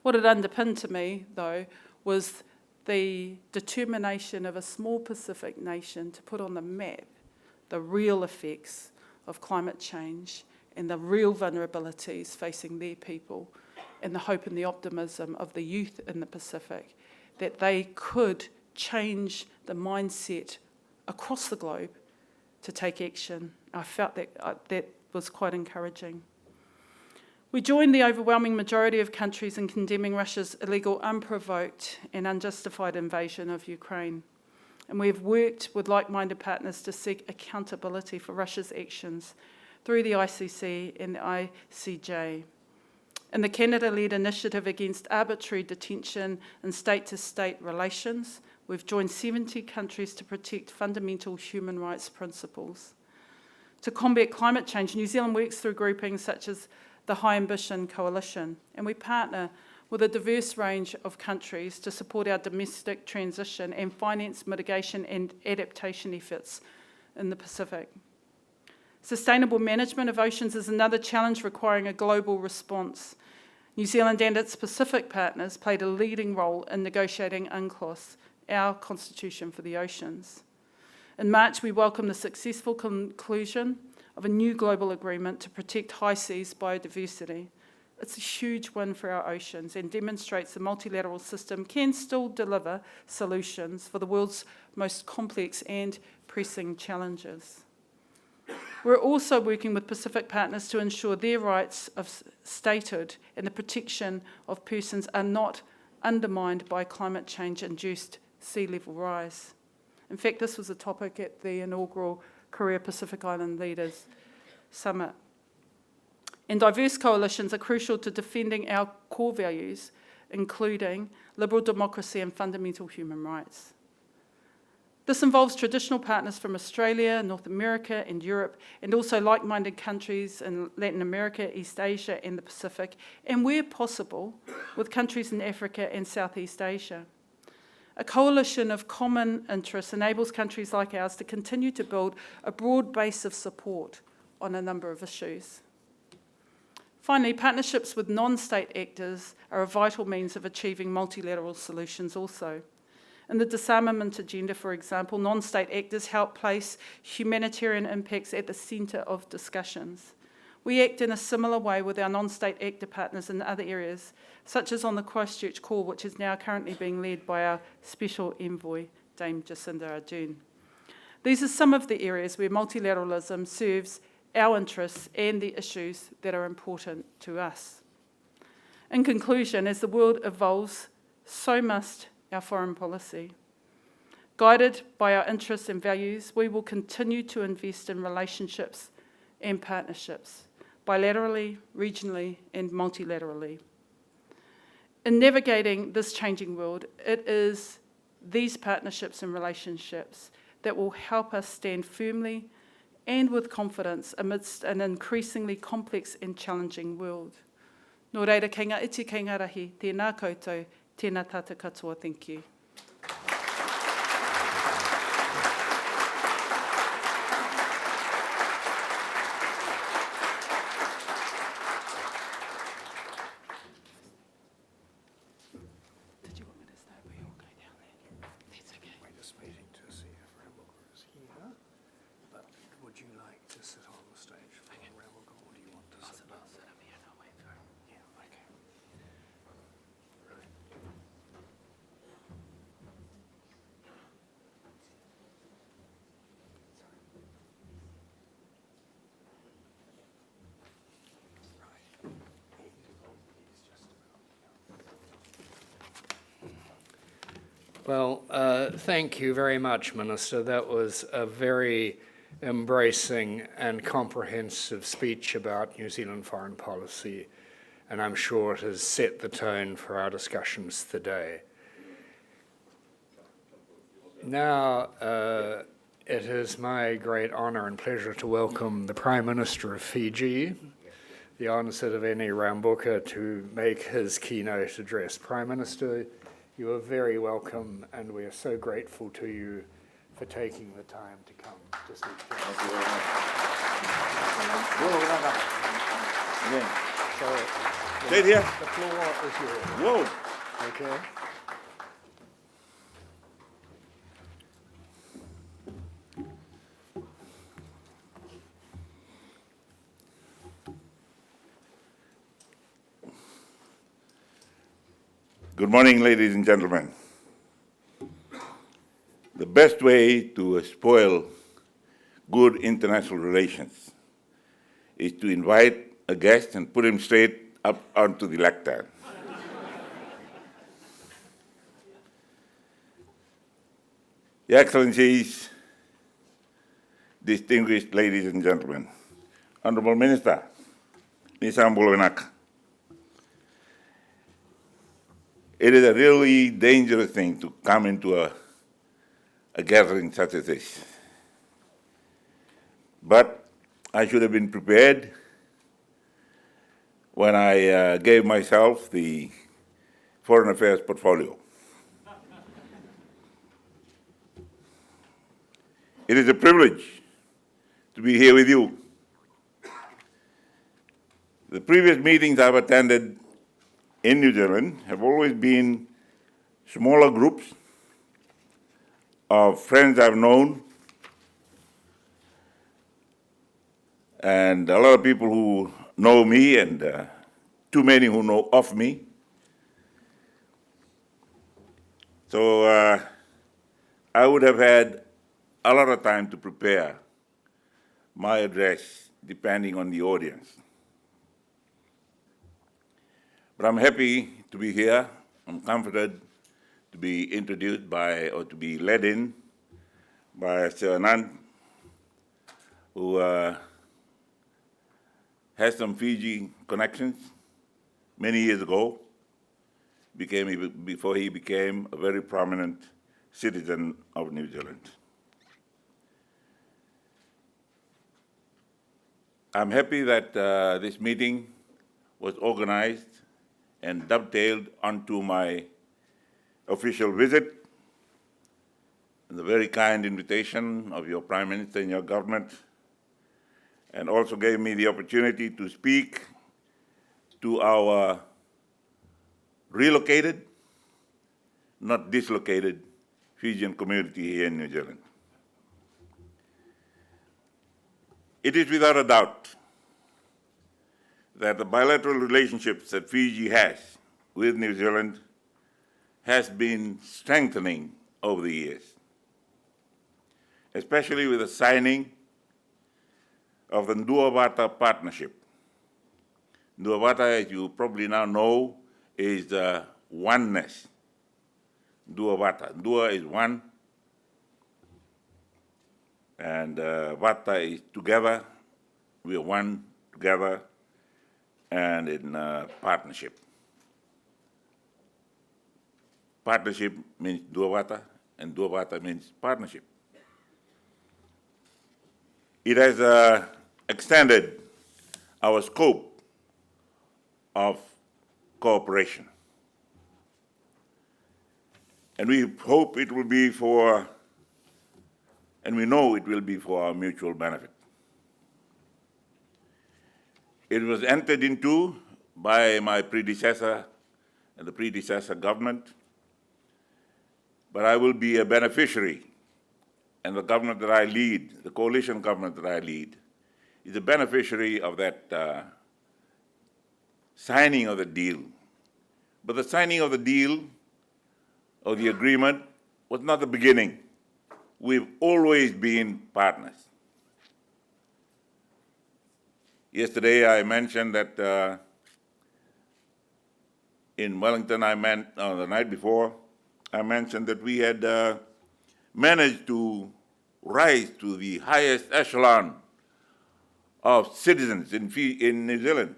What it underpinned to me, though, was the determination of a small Pacific nation to put on the map the real effects of climate change and the real vulnerabilities facing their people, and the hope and the optimism of the youth in the Pacific, that they could change the mindset across the globe to take action. I felt that was quite encouraging. We joined the overwhelming majority of countries in condemning Russia's illegal, unprovoked and unjustified invasion of Ukraine. And we have worked with like-minded partners to seek accountability for Russia's actions through the ICC and the ICJ. In the Canada-led initiative against arbitrary detention and state-to-state relations, we've joined 70 countries to protect fundamental human rights principles. To combat climate change, New Zealand works through groupings such as the High Ambition Coalition, and we partner with a diverse range of countries to support our domestic transition and finance mitigation and adaptation efforts in the Pacific. Sustainable management of oceans is another challenge requiring a global response. New Zealand and its Pacific partners played a leading role in negotiating UNCLOS, our constitution for the oceans. In March, we welcomed the successful conclusion of a new global agreement to protect high seas biodiversity. It's a huge win for our oceans and demonstrates the multilateral system can still deliver solutions for the world's most complex and pressing challenges. We're also working with Pacific partners to ensure their rights of statehood and the protection of persons are not undermined by climate change-induced sea level rise. In fact, this was a topic at the inaugural Korea Pacific Island Leaders Summit. And diverse coalitions are crucial to defending our core values, including liberal democracy and fundamental human rights. This involves traditional partners from Australia, North America, and Europe, and also like-minded countries in Latin America, East Asia, and the Pacific, and where possible, with countries in Africa and Southeast Asia. A coalition of common interests enables countries like ours to continue to build a broad base of support on a number of issues. Finally, partnerships with non-state actors are a vital means of achieving multilateral solutions also. In the disarmament agenda, for example, non-state actors help place humanitarian impacts at the centre of discussions. We act in a similar way with our non-state actor partners in other areas, such as on the Christchurch call, which is now currently being led by our Special Envoy, Dame Jacinda Ardern. These are some of the areas where multilateralism serves our interests and the issues that are important to us. In conclusion, as the world evolves, so must our foreign policy. Guided by our interests and values, we will continue to invest in relationships and partnerships, bilaterally, regionally, and multilaterally. In navigating this changing world, it is these partnerships and relationships that will help us stand firmly and with confidence amidst an increasingly complex and challenging world. Nō reira, kei ngā iti kei ngā rahi, tēnā koutou, tēnā tātou katoa, thank you. Well, thank you very much, Minister. That was a very embracing and comprehensive speech about New Zealand foreign policy, and I'm sure it has set the tone for our discussions today. Now, it is my great honour and pleasure to welcome the Prime Minister of Fiji, the Honourable Sitiveni Rabuka, to make his keynote address. Prime Minister, you are very welcome, and we are so grateful to you for taking the time to come to speak to us. Thank you very much. So, Stay here. the floor is yours. Whoa. Okay. Good morning, ladies and gentlemen. The best way to spoil good international relations is to invite a guest and put him straight up onto the lectern. Your Excellencies, distinguished ladies and gentlemen, Honourable Minister, Nisambulonaka, it is a really dangerous thing to come into a gathering such as this. But I should have been prepared when I gave myself the Foreign Affairs portfolio. It is a privilege to be here with you. The previous meetings I've attended in New Zealand have always been smaller groups of friends I've known and a lot of people who know me and too many who know of me. So I would have had a lot of time to prepare my address depending on the audience. But I'm happy to be here. I'm comforted to be introduced by, or to be led in by Sir Anand, who has some Fiji connections many years ago, before he became a very prominent citizen of New Zealand. I'm happy that this meeting was organized and dovetailed onto my official visit and the very kind invitation of your Prime Minister and your government, and also gave me the opportunity to speak to our relocated, not dislocated, Fijian community here in New Zealand. It is without a doubt that the bilateral relationships that Fiji has with New Zealand has been strengthening over the years, especially with the signing of the NZIIA partnership. NZIIA, as you probably now know, is oneness. NZIIA is one, and Vata is together. We are one together and in partnership. partnership means dua wata, and dua wata means partnership. It has extended our scope of cooperation. And we hope it will be and we know it will be for our mutual benefit. It was entered into by my predecessor and the predecessor government, but I will be a beneficiary, and the government that I lead, the coalition government that I lead, is a beneficiary of that signing of the deal. But the signing of the deal, or the agreement, was not the beginning. We've always been partners. Yesterday I mentioned that in Wellington, the night before, I mentioned that we had managed to rise to the highest echelon of citizens in New Zealand.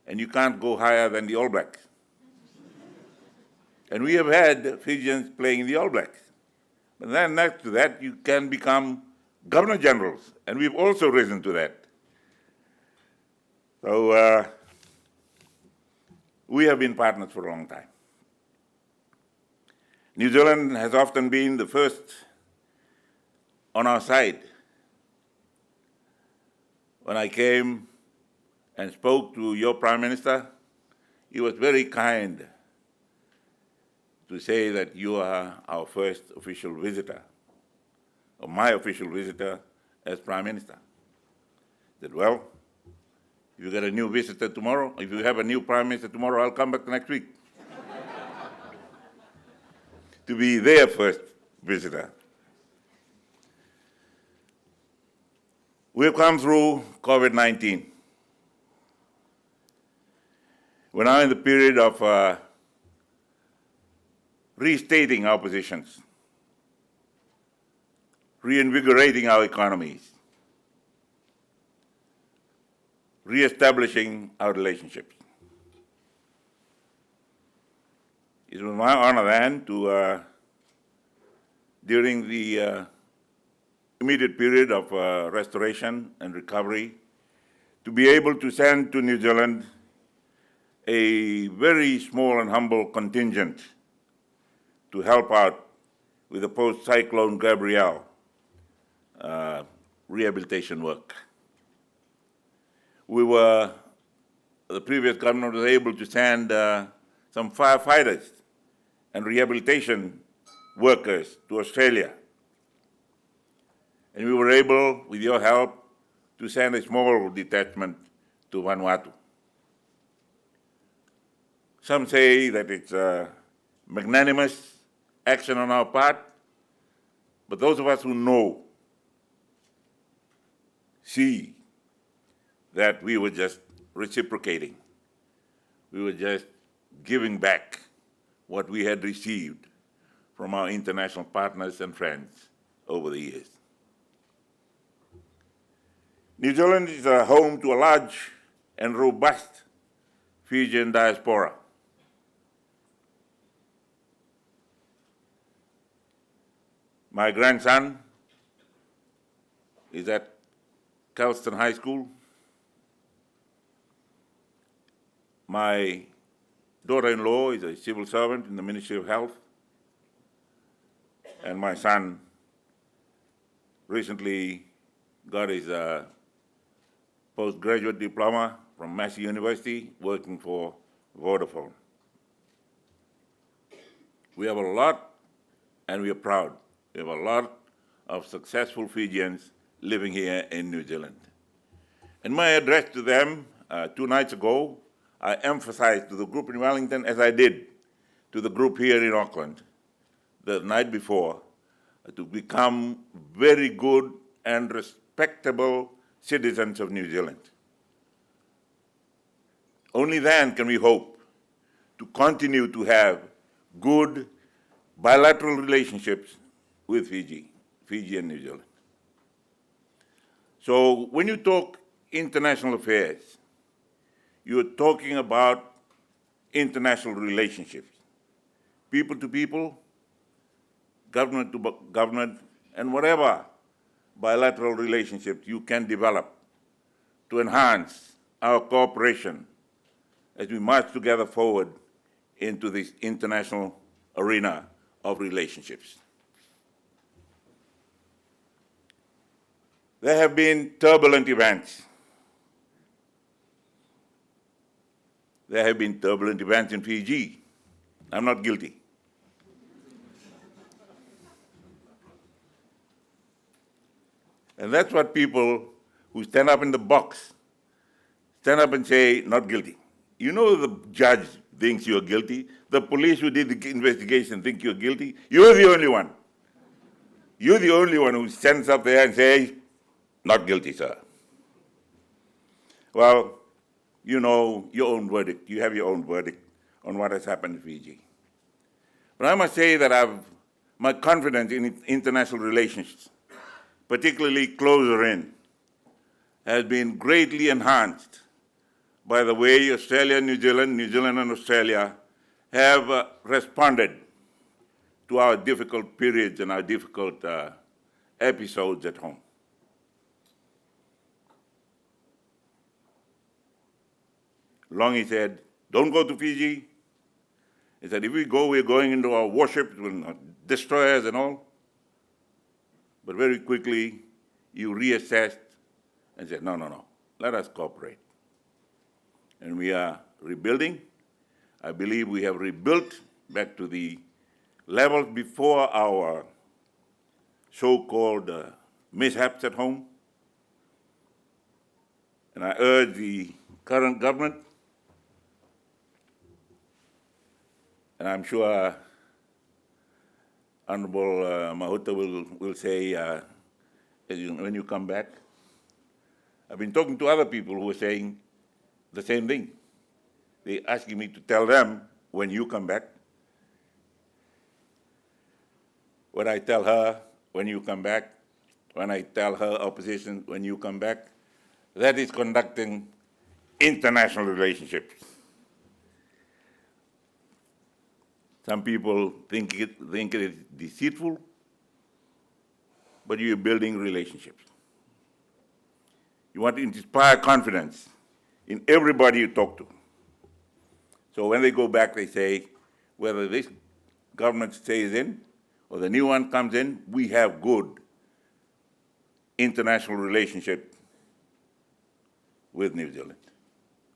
And you can't go higher than the All Blacks. And we have had Fijians playing in the All Blacks. But then next to that, you can become governor generals, and we've also risen to that. So we have been partners for a long time. New Zealand has often been the first on our side. When I came and spoke to your Prime Minister, he was very kind to say that you are our first official visitor, or my official visitor as Prime Minister. I said, well, if you get a new visitor tomorrow, if you have a new Prime Minister tomorrow, I'll come back next week to be their first visitor. We've come through COVID-19. We're now in the period of restating our positions, reinvigorating our economies, reestablishing our relationships. It was my honor then to, during the immediate period of restoration and recovery, to be able to send to New Zealand a very small and humble contingent to help out with the post-cyclone Gabrielle rehabilitation work. The previous government was able to send some firefighters and rehabilitation workers to Australia. And we were able, with your help, to send a small detachment to Vanuatu. Some say that it's magnanimous action on our part, but those of us who know see that we were just reciprocating. We were just giving back what we had received from our international partners and friends over the years. New Zealand is a home to a large and robust Fijian diaspora. My grandson is at Kelston High School. My daughter-in-law is a civil servant in the Ministry of Health. And my son recently got his postgraduate diploma from Massey University, working for Vodafone. We have a lot, and we are proud. We have a lot of successful Fijians living here in New Zealand. In my address to them 2 nights ago, I emphasized to the group in Wellington, as I did to the group here in Auckland the night before, to become very good and respectable citizens of New Zealand. Only then can we hope to continue to have good bilateral relationships with Fiji and New Zealand. So when you talk international affairs, you're talking about international relationships. people to people, government to government, and whatever bilateral relationships you can develop to enhance our cooperation as we march together forward into this international arena of relationships. There have been turbulent events. There have been turbulent events in Fiji. I'm not guilty. And that's what people who stand up in the box stand up and say, not guilty. You know the judge thinks you're guilty. The police who did the investigation think you're guilty. You're the only one. You're the only one who stands up there and says, not guilty, sir. Well, you know your own verdict. You have your own verdict on what has happened in Fiji. But I must say that my confidence in international relations, particularly closer in, has been greatly enhanced by the way Australia and New Zealand and Australia have responded to our difficult periods and our difficult episodes at home. Longy said, don't go to Fiji. He said, if we go, we're going into our warships, destroyers and all. But very quickly, you reassessed and said, no, let us cooperate. And we are rebuilding. I believe we have rebuilt back to the levels before our so-called mishaps at home. And I urge the current government, and I'm sure Honorable Mahuta will say when you come back. I've been talking to other people who are saying the same thing. They're asking me to tell them when you come back. When I tell her when you come back, when I tell her opposition when you come back, that is conducting international relationships. Some people think it is deceitful, but you're building relationships. You want to inspire confidence in everybody you talk to. So when they go back, they say, whether this government stays in or the new one comes in, we have good international relationship with New Zealand,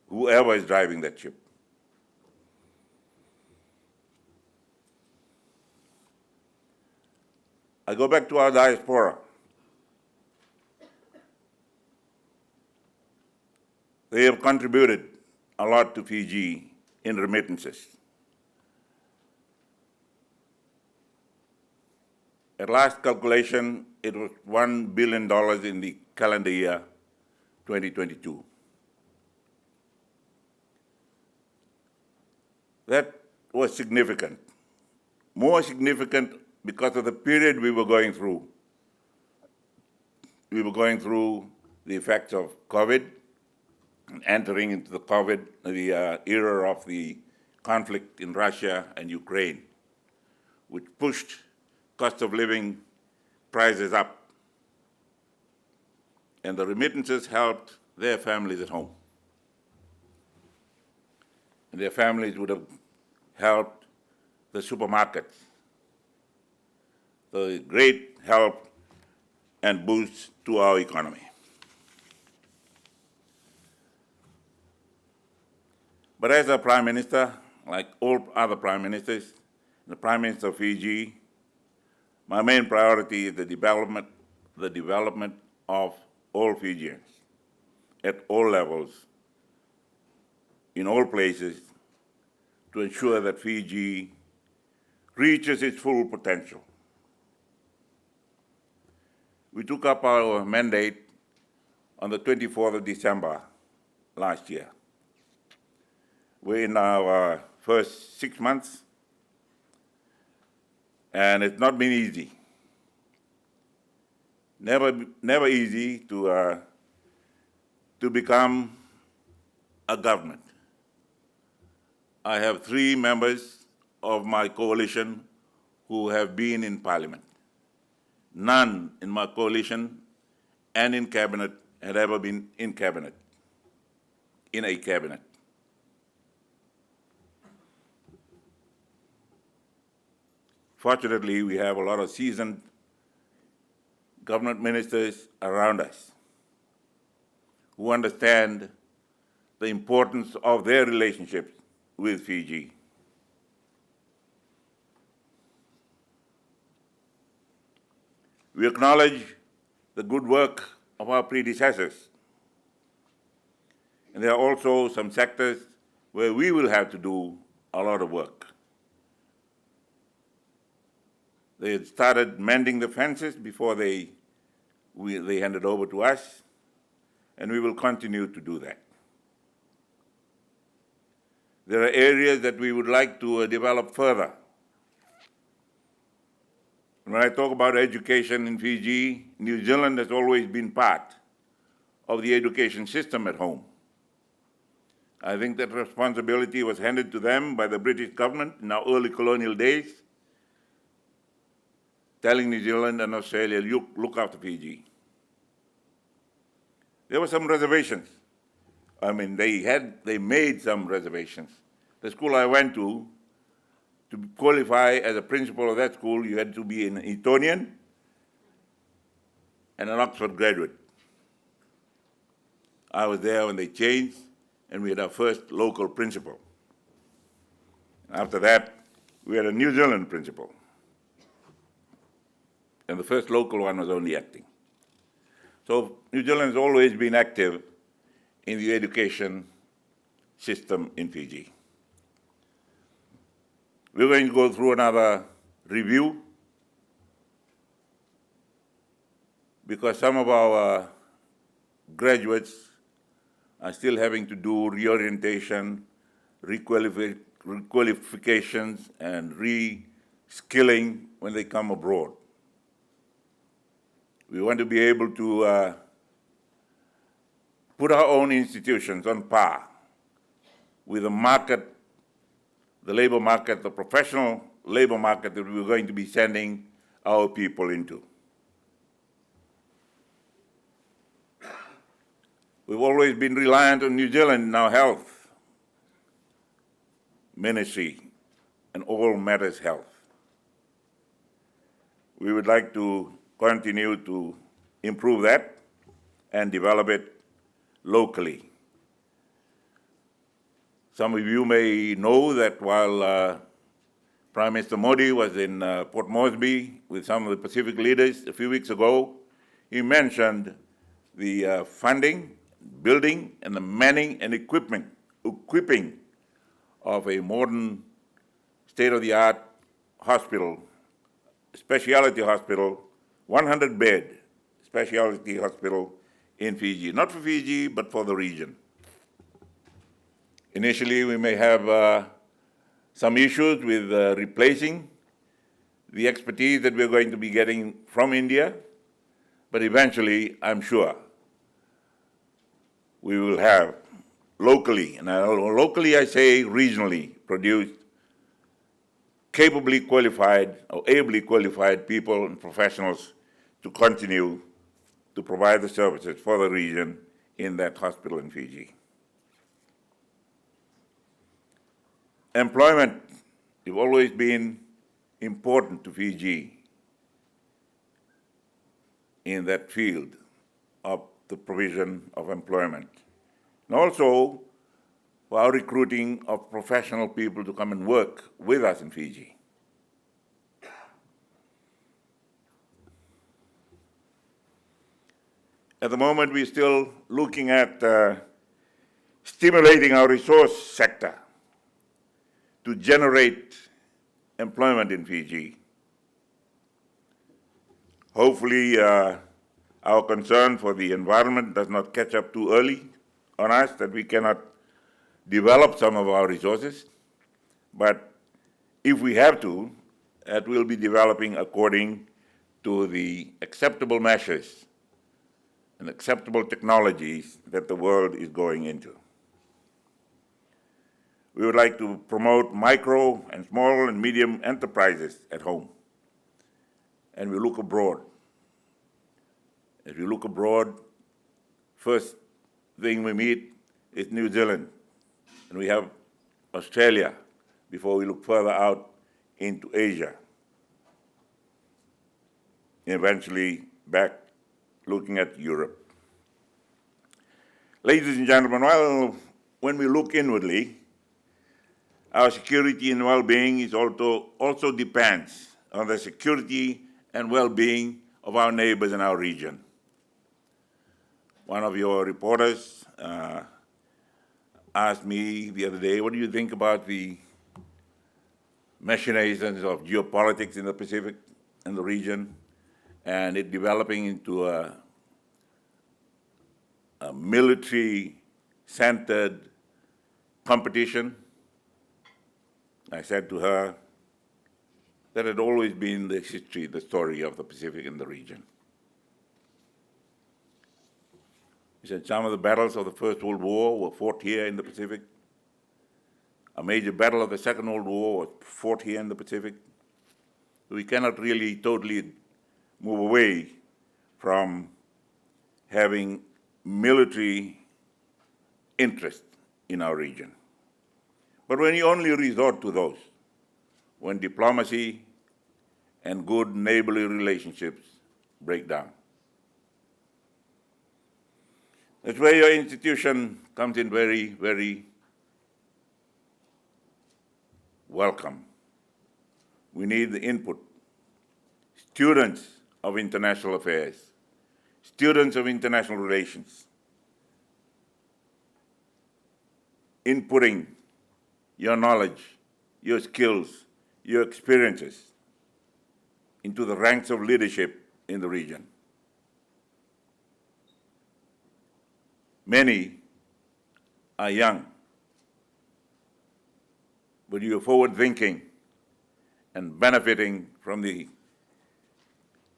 whoever is driving that ship. I go back to our diaspora. They have contributed a lot to Fiji in remittances. At last calculation, it was $1 billion in the calendar year 2022. That was significant, more significant because of the period we were going through. We were going through the effects of COVID, and entering into the era of the conflict in Russia and Ukraine, which pushed cost of living prices up. And the remittances helped their families at home. And their families would have helped the supermarkets. So a great help and boost to our economy. But as a Prime Minister, like all other Prime Ministers, the Prime Minister of Fiji, my main priority is the development of all Fijians at all levels, in all places, to ensure that Fiji reaches its full potential. We took up our mandate on the 24th of December last year. We're in our first 6 months, and it's not been easy. Never easy to become a government. I have 3 members of my coalition who have been in Parliament. None in my coalition and in Cabinet had ever been in a Cabinet. Fortunately, we have a lot of seasoned government ministers around us who understand the importance of their relationships with Fiji. We acknowledge the good work of our predecessors. And there are also some sectors where we will have to do a lot of work. They had started mending the fences before they handed over to us, and we will continue to do that. There are areas that we would like to develop further. When I talk about education in Fiji, New Zealand has always been part of the education system at home. I think that responsibility was handed to them by the British government in our early colonial days, telling New Zealand and Australia, you look after Fiji. There were some reservations. I mean, they made some reservations. The school I went to qualify as a principal of that school, you had to be an Etonian and an Oxford graduate. I was there when they changed, and we had our first local principal. After that, we had a New Zealand principal. And the first local one was only acting. So New Zealand has always been active in the education system in Fiji. We're going to go through another review because some of our graduates are still having to do reorientation, requalifications, and re-skilling when they come abroad. We want to be able to put our own institutions on par with the market, the labor market, the professional labor market that we're going to be sending our people into. We've always been reliant on New Zealand in our health ministry and all matters health. We would like to continue to improve that and develop it locally. Some of you may know that while Prime Minister Modi was in Port Moresby with some of the Pacific leaders a few weeks ago, he mentioned the funding, building, and the manning and equipping of a modern state-of-the-art hospital, specialty hospital, 100-bed specialty hospital in Fiji. Not for Fiji, but for the region. Initially, we may have some issues with replacing the expertise that we're going to be getting from India, but eventually, I'm sure, we will have locally, and locally I say regionally, produced, capably qualified or ably qualified people and professionals to continue to provide the services for the region in that hospital in Fiji. Employment has always been important to Fiji in that field of the provision of employment. And also for our recruiting of professional people to come and work with us in Fiji. At the moment, we're still looking at stimulating our resource sector to generate employment in Fiji. Hopefully, our concern for the environment does not catch up too early on us, that we cannot develop some of our resources. But if we have to, that we'll be developing according to the acceptable measures and acceptable technologies that the world is going into. We would like to promote micro and small and medium enterprises at home. And we look abroad. As we look abroad, first thing we meet is New Zealand. And we have Australia before we look further out into Asia. Eventually back looking at Europe. Ladies and gentlemen, when we look inwardly, our security and well-being is also depends on the security and well-being of our neighbors in our region. One of your reporters asked me the other day, what do you think about the machinations of geopolitics in the Pacific and the region, and it developing into a military-centered competition? I said to her that had always been the history, the story of the Pacific and the region. He said some of the battles of the First World War were fought here in the Pacific. A major battle of the Second World War was fought here in the Pacific. We cannot really totally move away from having military interest in our region. But when you only resort to those, when diplomacy and good neighborly relationships break down. That's where your institution comes in very, very welcome. We need the input. Students of international affairs, students of international relations, inputting your knowledge, your skills, your experiences into the ranks of leadership in the region. Many are young, but you are forward-thinking and benefiting from the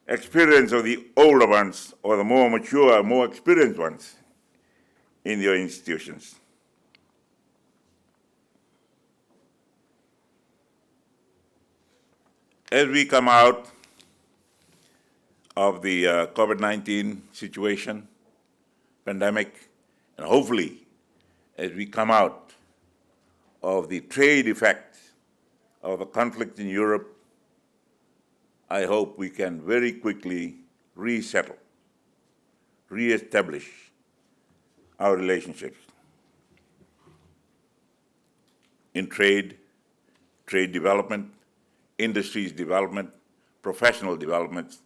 experience of the older ones or the more mature, more experienced ones in your institutions. As we come out of the COVID-19 situation, pandemic, and hopefully as we come out of the trade effects of the conflict in Europe, I hope we can very quickly resettle, re-establish our relationships in trade, trade development, industries development, professional development,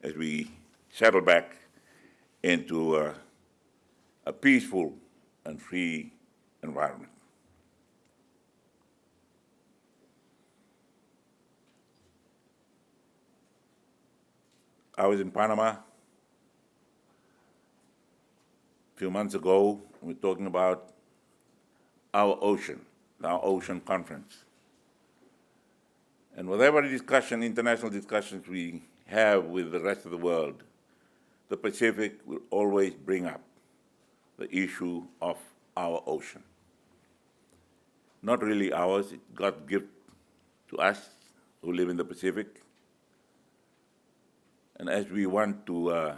as we settle back into a peaceful and free environment. I was in Panama a few months ago. We were talking about our ocean conference. And whatever discussion, international discussions we have with the rest of the world, the Pacific will always bring up the issue of our ocean. Not really ours, it got given to us who live in the Pacific. And as we want to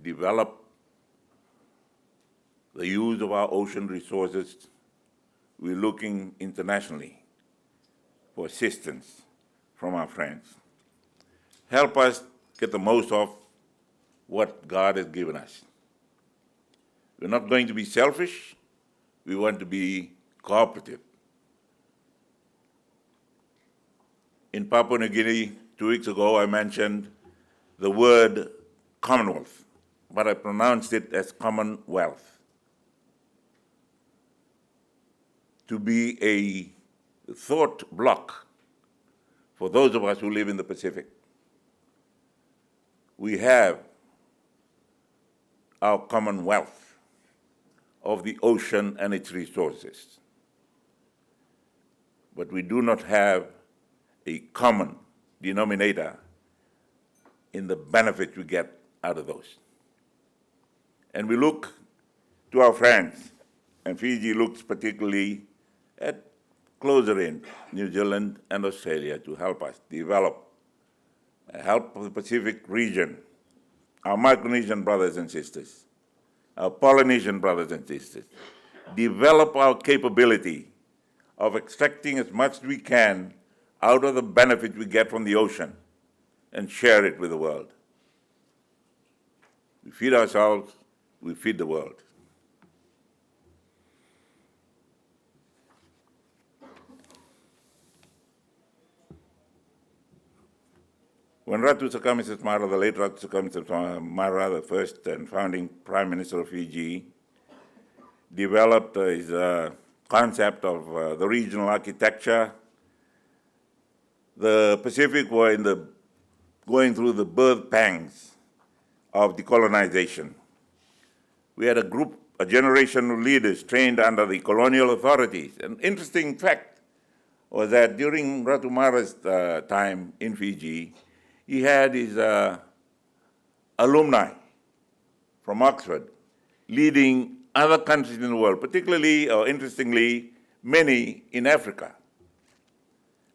develop the use of our ocean resources, we're looking internationally for assistance from our friends. Help us get the most of what God has given us. We're not going to be selfish, we want to be cooperative. In Papua New Guinea, 2 weeks ago, I mentioned the word Commonwealth, but I pronounced it as Commonwealth. To be a thought block for those of us who live in the Pacific. We have our commonwealth of the ocean and its resources, but we do not have a common denominator in the benefits we get out of those. And we look to our friends, and Fiji looks particularly at closer in, New Zealand and Australia, to help us develop, help the Pacific region, our Micronesian brothers and sisters, our Polynesian brothers and sisters, develop our capability of extracting as much as we can out of the benefit we get from the ocean and share it with the world. We feed ourselves, we feed the world. When Ratu Sakamises Mara, the late Ratu Sakamises Mara, the first and founding Prime Minister of Fiji, developed his concept of the regional architecture, the Pacific were going through the birth pangs of decolonization. We had a generation of leaders trained under the colonial authorities. An interesting fact was that during Ratu Mara's time in Fiji, he had his alumni from Oxford leading other countries in the world, particularly, or interestingly, many in Africa,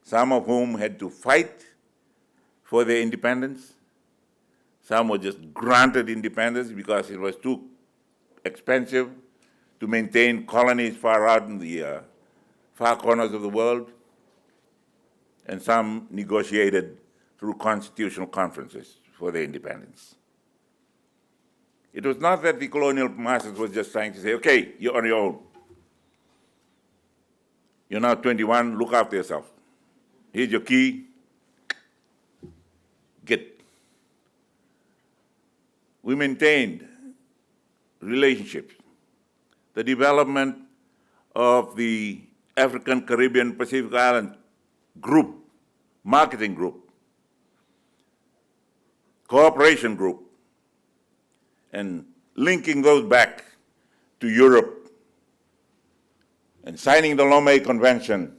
some of whom had to fight for their independence. Some were just granted independence because it was too expensive to maintain colonies far out in the far corners of the world. And some negotiated through constitutional conferences for their independence. It was not that the colonial masters were just trying to say, okay, you're on your own. You're now 21, look after yourself. Here's your key, get. We maintained relationships. The development of the African, Caribbean, Pacific Island group, marketing group, cooperation group, and linking those back to Europe, and signing the Lomé Convention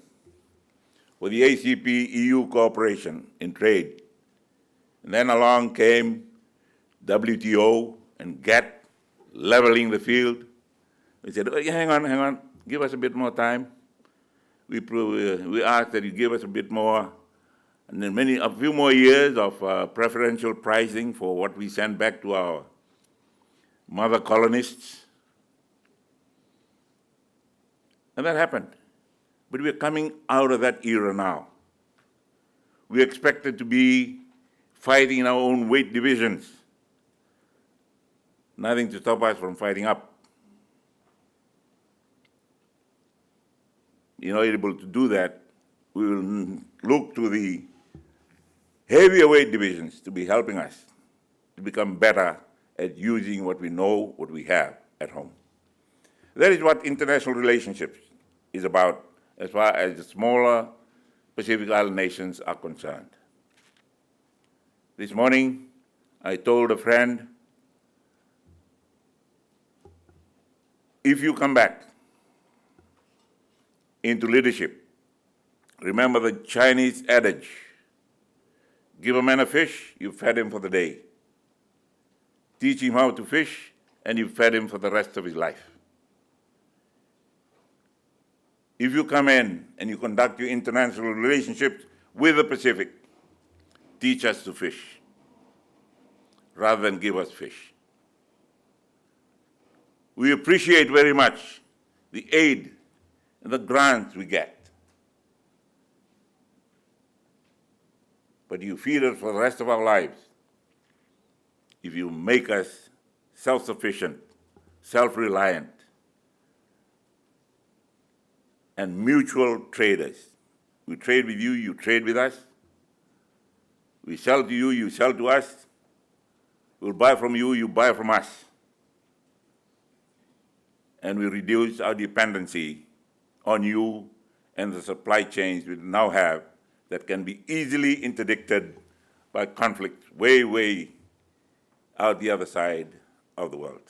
for the ACP-EU cooperation in trade. And then along came WTO and GATT, leveling the field. We said, oh, yeah, hang on, give us a bit more time. We asked that you give us a bit more, and then a few more years of preferential pricing for what we send back to our mother colonists. And that happened. But we're coming out of that era now. We're expected to be fighting in our own weight divisions. Nothing to stop us from fighting up. In order able to do that, we will look to the heavier weight divisions to be helping us to become better at using what we know, what we have at home. That is what international relationships is about as far as the smaller Pacific Island nations are concerned. This morning, I told a friend, if you come back into leadership, remember the Chinese adage, give a man a fish, you fed him for the day. Teach him how to fish, and you fed him for the rest of his life. If you come in and you conduct your international relationships with the Pacific, teach us to fish rather than give us fish. We appreciate very much the aid and the grants we get. But you feed us for the rest of our lives if you make us self-sufficient, self-reliant, and mutual traders. We trade with you, you trade with us. We sell to you, you sell to us. We'll buy from you, you buy from us. And we reduce our dependency on you and the supply chains we now have that can be easily interdicted by conflict way, way out the other side of the world.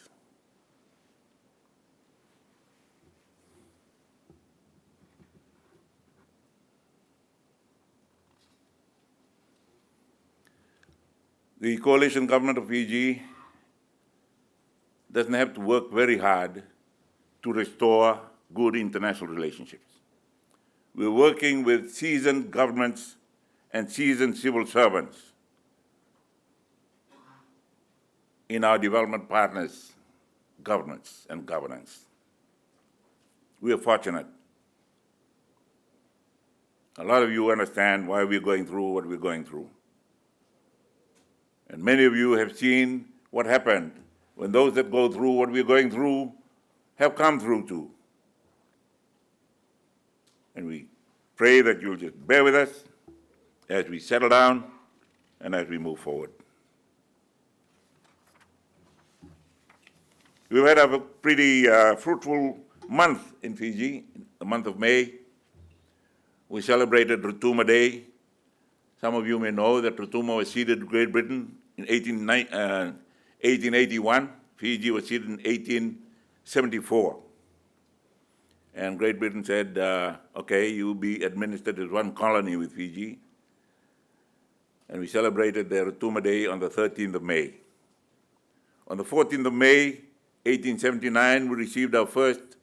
The coalition government of Fiji doesn't have to work very hard to restore good international relationships. we're working with seasoned governments and seasoned civil servants in our development partners' governments and governance. We are fortunate. A lot of you understand why we're going through what we're going through. And many of you have seen what happened when those that go through what we're going through have come through too. And we pray that you'll just bear with us as we settle down and as we move forward. We've had a pretty fruitful month in Fiji, the month of May. We celebrated Rotuma Day. Some of you may know that Rotuma was ceded to Great Britain in 1881. Fiji was ceded in 1874. And Great Britain said, okay, you'll be administered as one colony with Fiji. And we celebrated the Rotuma Day on the 13th of May. On the 14th of May, 1879, we received our first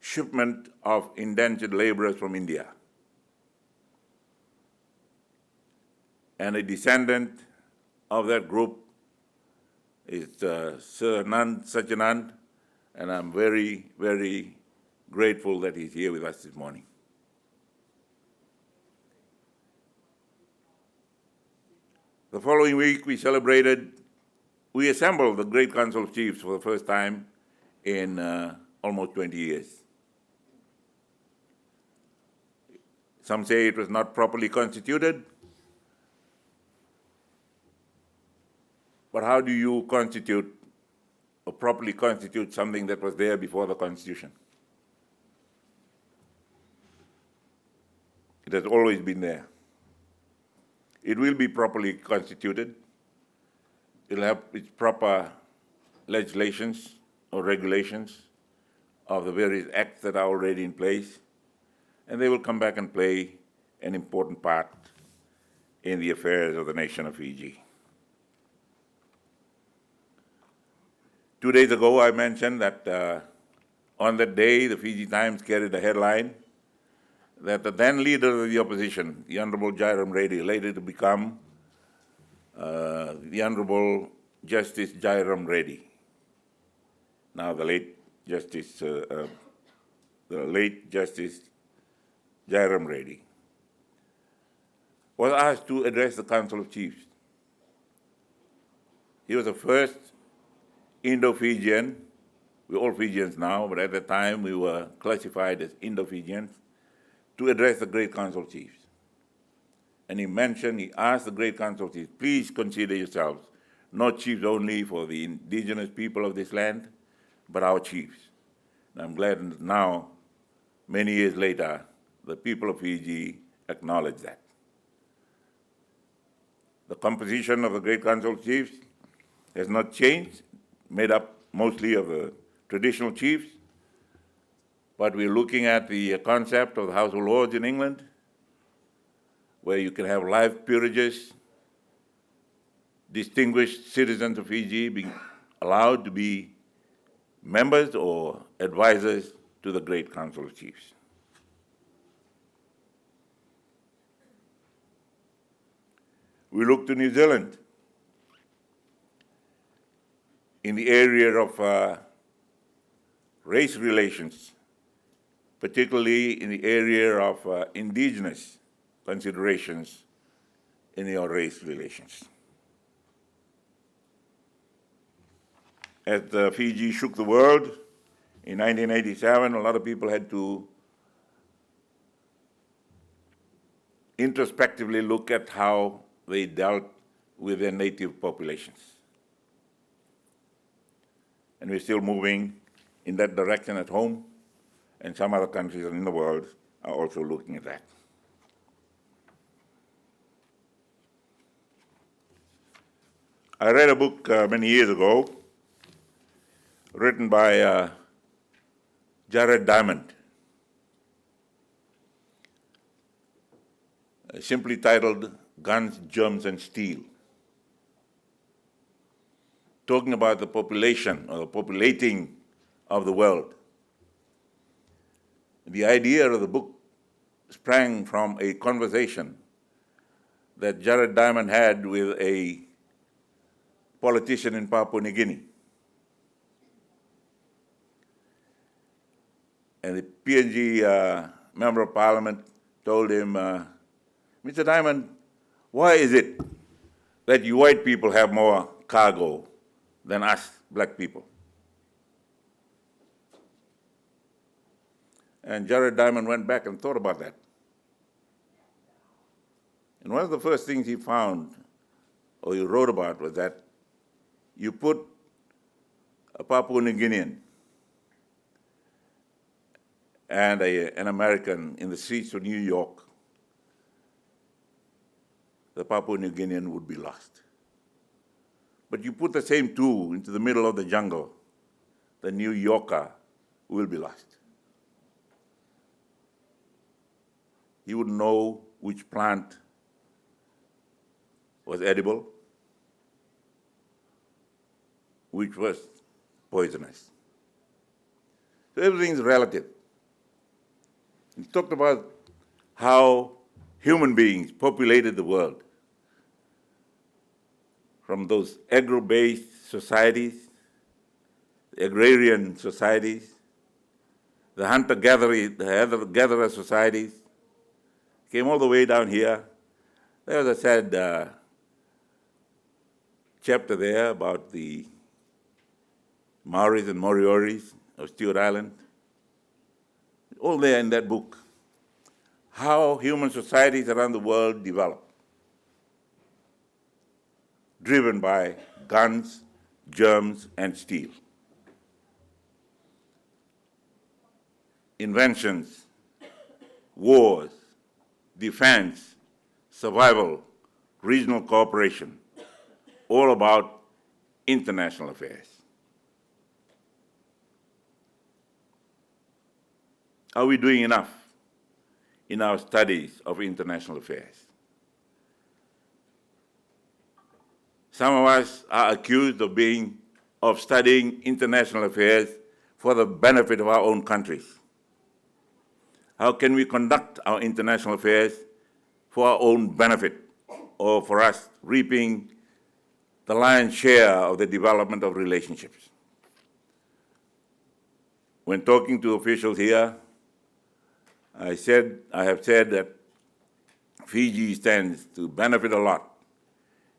shipment of indentured laborers from India. And a descendant of that group is Sir Nand Sachinand, and I'm very, very grateful that he's here with us this morning. The following week, we assembled the Great Council of Chiefs for the first time in almost 20 years. Some say it was not properly constituted. But how do you constitute or properly constitute something that was there before the Constitution? It has always been there. It will be properly constituted. It'll have its proper legislations or regulations of the various acts that are already in place, and they will come back and play an important part in the affairs of the nation of Fiji. 2 days ago, I mentioned that on that day, the Fiji Times carried a headline that the then leader of the opposition, the Honorable Jairam Reddy, later to become the Honorable Justice Jairam Reddy, now the late Justice Jairam Reddy, was asked to address the Council of Chiefs. He was the first Indo-Fijian. We're all Fijians now, but at the time we were classified as Indo-Fijians, to address the Great Council of Chiefs. And he asked the Great Council of Chiefs, please consider yourselves not chiefs only for the indigenous people of this land, but our chiefs. And I'm glad now, many years later, the people of Fiji acknowledge that. The composition of the Great Council of Chiefs has not changed, made up mostly of the traditional chiefs, but we're looking at the concept of the House of Lords in England, where you can have life peerages, distinguished citizens of Fiji being allowed to be members or advisors to the Great Council of Chiefs. We look to New Zealand in the area of race relations, particularly in the area of indigenous considerations in your race relations. As Fiji shook the world in 1987, a lot of people had to introspectively look at how they dealt with their native populations. And we're still moving in that direction at home, and some other countries in the world are also looking at that. I read a book many years ago, written by Jared Diamond, simply titled Guns, Germs, and Steel, talking about the population or the populating of the world. The idea of the book sprang from a conversation that Jared Diamond had with a politician in Papua New Guinea. And the PNG Member of Parliament told him, Mr. Diamond, why is it that you white people have more cargo than us black people? And Jared Diamond went back and thought about that. And one of the first things he found, or he wrote about, was that you put a Papua New Guinean and an American in the streets of New York, the Papua New Guinean would be lost. But you put the same two into the middle of the jungle, the New Yorker will be lost. He would know which plant was edible, which was poisonous. So everything's relative. He talked about how human beings populated the world, from those agro-based societies, the agrarian societies, the hunter-gatherer societies, came all the way down here. There was a sad chapter there about the Maoris and Morioris of Stewart Island. All there in that book. How human societies around the world developed, driven by guns, germs, and steel. Inventions, wars, defense, survival, regional cooperation, all about international affairs. Are we doing enough in our studies of international affairs? Some of us are accused of studying international affairs for the benefit of our own countries. How can we conduct our international affairs for our own benefit, or for us reaping the lion's share of the development of relationships? When talking to officials here, I have said that Fiji stands to benefit a lot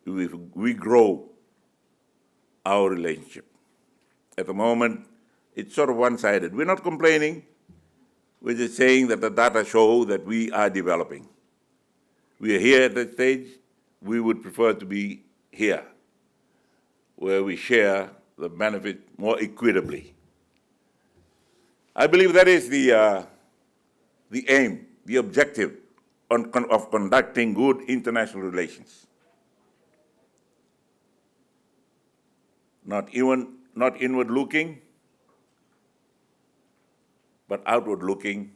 if we grow our relationship. At the moment, it's sort of one-sided. We're not complaining. We're just saying that the data show that we are developing. We are here at that stage. We would prefer to be here, where we share the benefit more equitably. I believe that is the aim, the objective of conducting good international relations. Not inward looking, but outward looking.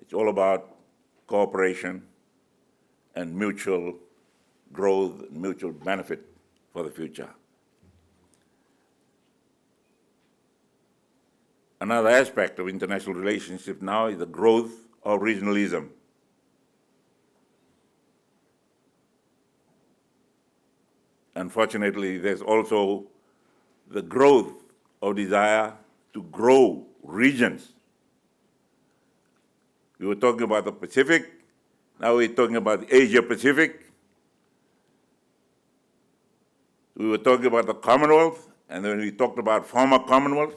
It's all about cooperation and mutual growth, and mutual benefit for the future. Another aspect of international relationship now is the growth of regionalism. Unfortunately, there's also the growth of desire to grow regions. We were talking about the Pacific, now we're talking about the Asia Pacific. We were talking about the Commonwealth, and then we talked about former Commonwealth.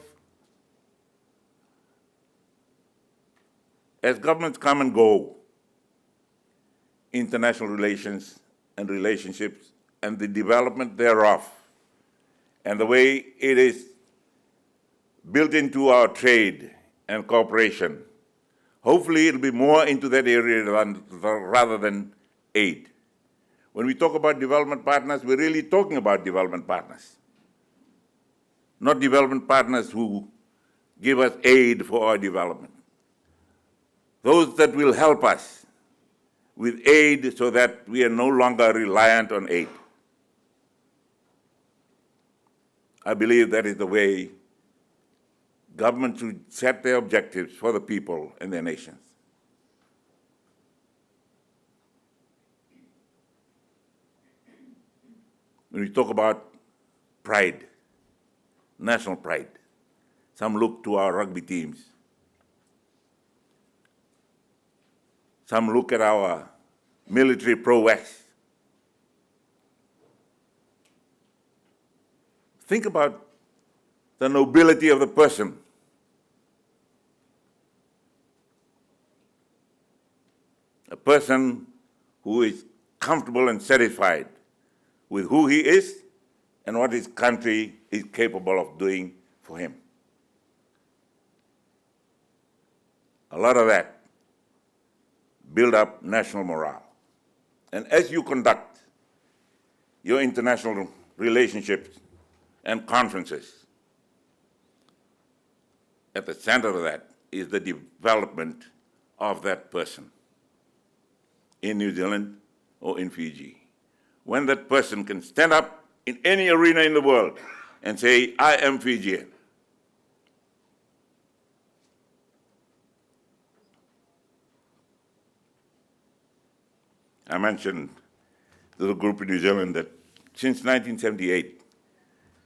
As governments come and go, international relations and relationships and the development thereof, and the way it is built into our trade and cooperation, hopefully it'll be more into that area rather than aid. When we talk about development partners, we're really talking about development partners, not development partners who give us aid for our development. Those that will help us with aid so that we are no longer reliant on aid. I believe that is the way governments should set their objectives for the people and their nations. When we talk about pride, national pride, some look to our rugby teams. Some look at our military prowess. Think about the nobility of the person. A person who is comfortable and satisfied with who he is and what his country is capable of doing for him. A lot of that build up national morale. And as you conduct your international relationships and conferences, at the center of that is the development of that person in New Zealand or in Fiji. When that person can stand up in any arena in the world and say, I am Fijian. I mentioned to the group in New Zealand that since 1978,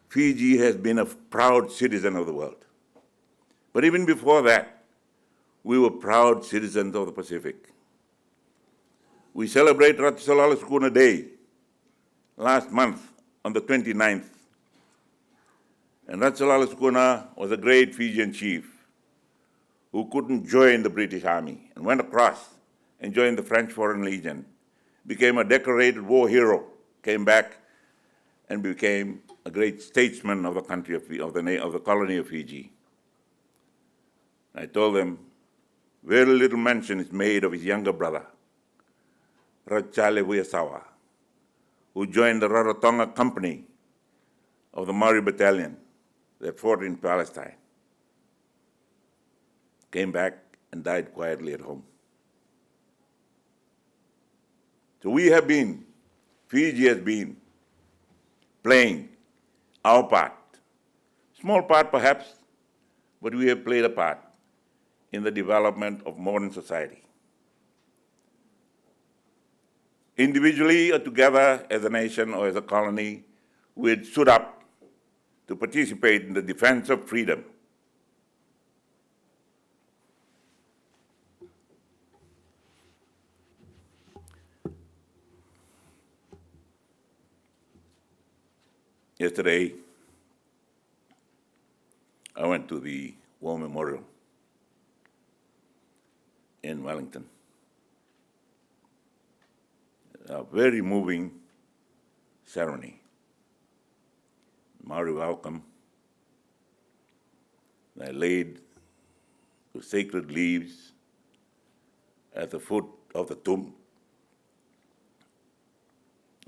Fiji has been a proud citizen of the world. But even before that, we were proud citizens of the Pacific. We celebrate Ratsalala Sukuna Day last month on the 29th. And Ratsalala Sukuna was a great Fijian chief who couldn't join the British Army and went across and joined the French Foreign Legion, became a decorated war hero, came back and became a great statesman of the country of the colony of Fiji. I told them very little mention is made of his younger brother, Jalil, who joined the Rarotonga Company of the Maori Battalion that fought in Palestine, came back and died quietly at home. So Fiji has been playing our part, small part perhaps, but we have played a part in the development of modern society. Individually or together as a nation or as a colony, we had stood up to participate in the defense of freedom. Yesterday, I went to the War Memorial in Wellington. A very moving ceremony. Maori welcome. I laid the sacred leaves at the foot of the tomb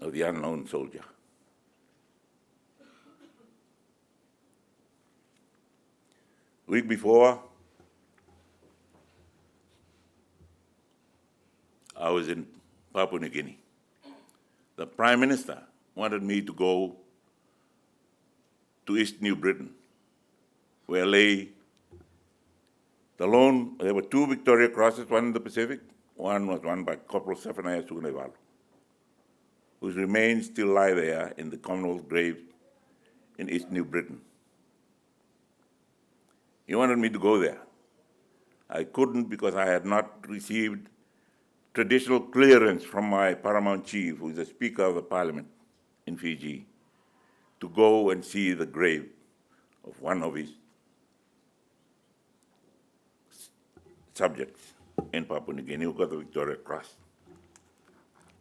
of the unknown soldier. A week before, I was in Papua New Guinea. The Prime Minister wanted me to go to East New Britain, where lay there were two Victoria Crosses, one in the Pacific, one was won by Corporal Sitiveni Rabuka, whose remains still lie there in the Commonwealth grave in East New Britain. He wanted me to go there. I couldn't because I had not received traditional clearance from my paramount chief, who is the Speaker of the Parliament in Fiji, to go and see the grave of one of his subjects in Papua New Guinea who got the Victoria Cross.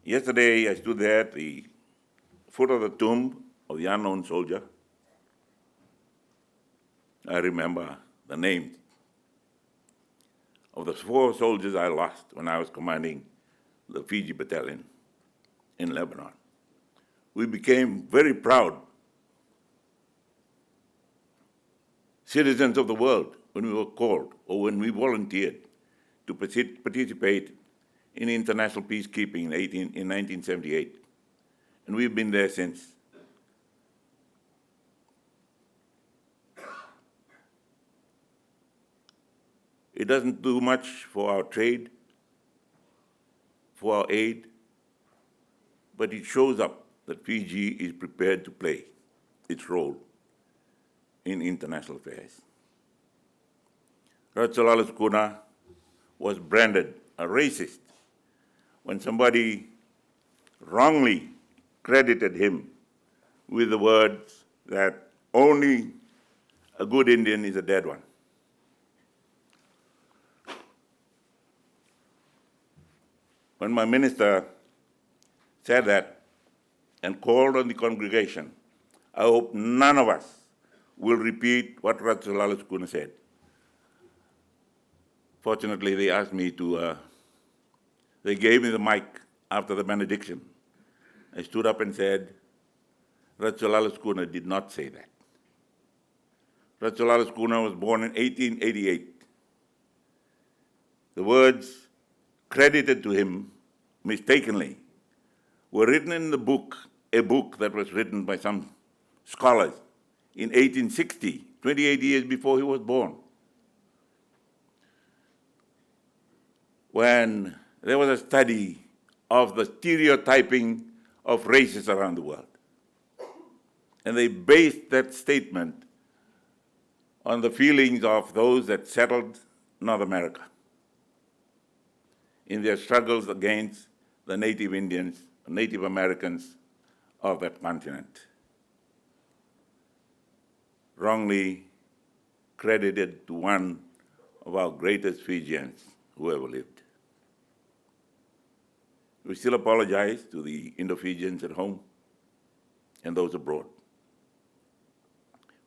Yesterday, I stood there at the foot of the tomb of the unknown soldier. I remember the names of the 4 soldiers I lost when I was commanding the Fiji battalion in Lebanon. We became very proud citizens of the world when we were called or when we volunteered to participate in international peacekeeping in 1978. And we've been there since. It doesn't do much for our trade, for our aid, but it shows up that Fiji is prepared to play its role in international affairs. Ratsalala Skuna was branded a racist when somebody wrongly credited him with the words that only a good Indian is a dead one. When my minister said that and called on the congregation, I hope none of us will repeat what Ratsalala Skuna said. Fortunately, they asked me to, they gave me the mic after the benediction. I stood up and said, Ratsalala Skuna did not say that. Ratsalala Skuna was born in 1888. The words credited to him mistakenly were written in the book, a book that was written by some scholars in 1860, 28 years before he was born, when there was a study of the stereotyping of races around the world. And they based that statement on the feelings of those that settled North America in their struggles against the Native Indians, Native Americans of that continent, wrongly credited to one of our greatest Fijians who ever lived. We still apologize to the Indo-Fijians at home and those abroad.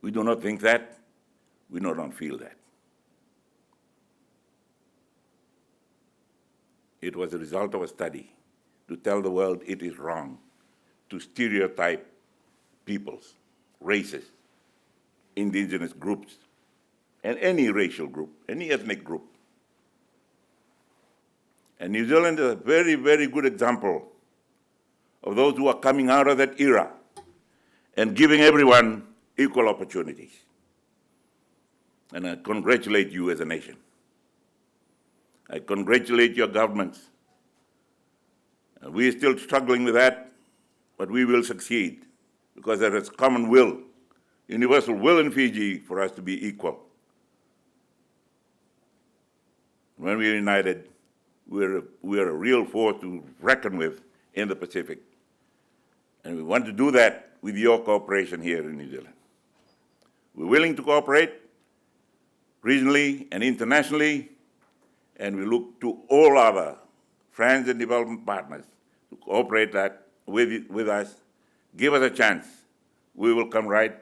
We do not think that, we do not feel that. It was a result of a study to tell the world it is wrong to stereotype peoples, races, indigenous groups, and any racial group, any ethnic group. And New Zealand is a very, very good example of those who are coming out of that era and giving everyone equal opportunities. And I congratulate you as a nation. I congratulate your governments. We are still struggling with that, but we will succeed because there is common will, universal will in Fiji for us to be equal. When we are united, we are a real force to reckon with in the Pacific. And we want to do that with your cooperation here in New Zealand. We're willing to cooperate regionally and internationally, and we look to all other friends and development partners to cooperate that with us. Give us a chance. We will come right.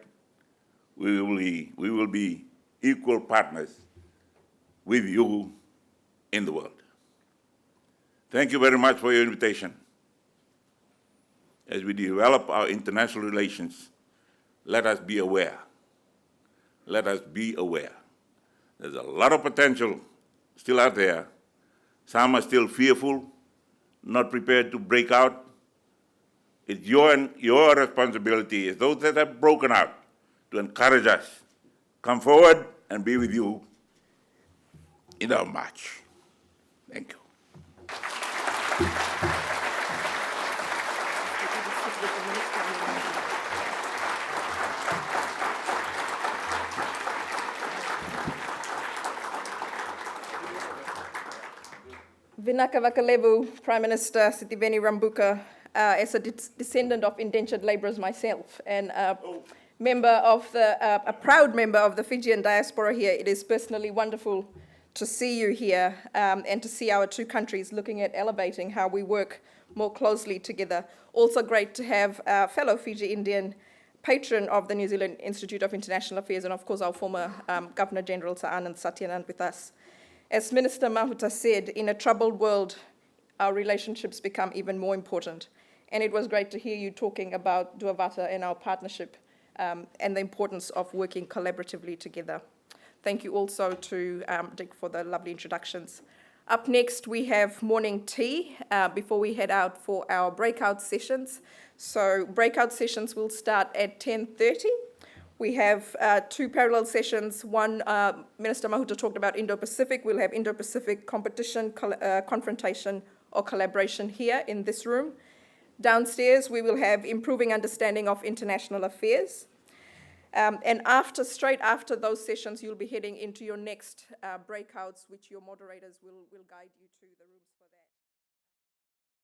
We will be equal partners with you in the world. Thank you very much for your invitation. As we develop our international relations, let us be aware. Let us be aware. There's a lot of potential still out there. Some are still fearful, not prepared to break out. It's your responsibility as those that have broken out to encourage us. Come forward and be with you in our march. Thank you. Vinaka Vakalevu, Prime Minister Sitiveni Rabuka, as a descendant of indentured labourers myself and a proud member of the Fijian diaspora here, it is personally wonderful to see you here and to see our two countries looking at elevating how we work more closely together. Also great to have our fellow Fiji Indian patron of the New Zealand Institute of International Affairs and of course our former Governor General Sir Anand Satyanand with us. As Minister Mahuta said, in a troubled world, our relationships become even more important. And it was great to hear you talking about Duavata and our partnership and the importance of working collaboratively together. Thank you also to Dick for the lovely introductions. Up next, we have morning tea before we head out for our breakout sessions. So breakout sessions will start at 10:30. We have 2 parallel sessions. One, Minister Mahuta talked about Indo-Pacific. We'll have Indo-Pacific competition, confrontation, or collaboration here in this room. Downstairs, we will have improving understanding of international affairs. And straight after those sessions, you'll be heading into your next breakouts, which your moderators will guide you to the rooms for that.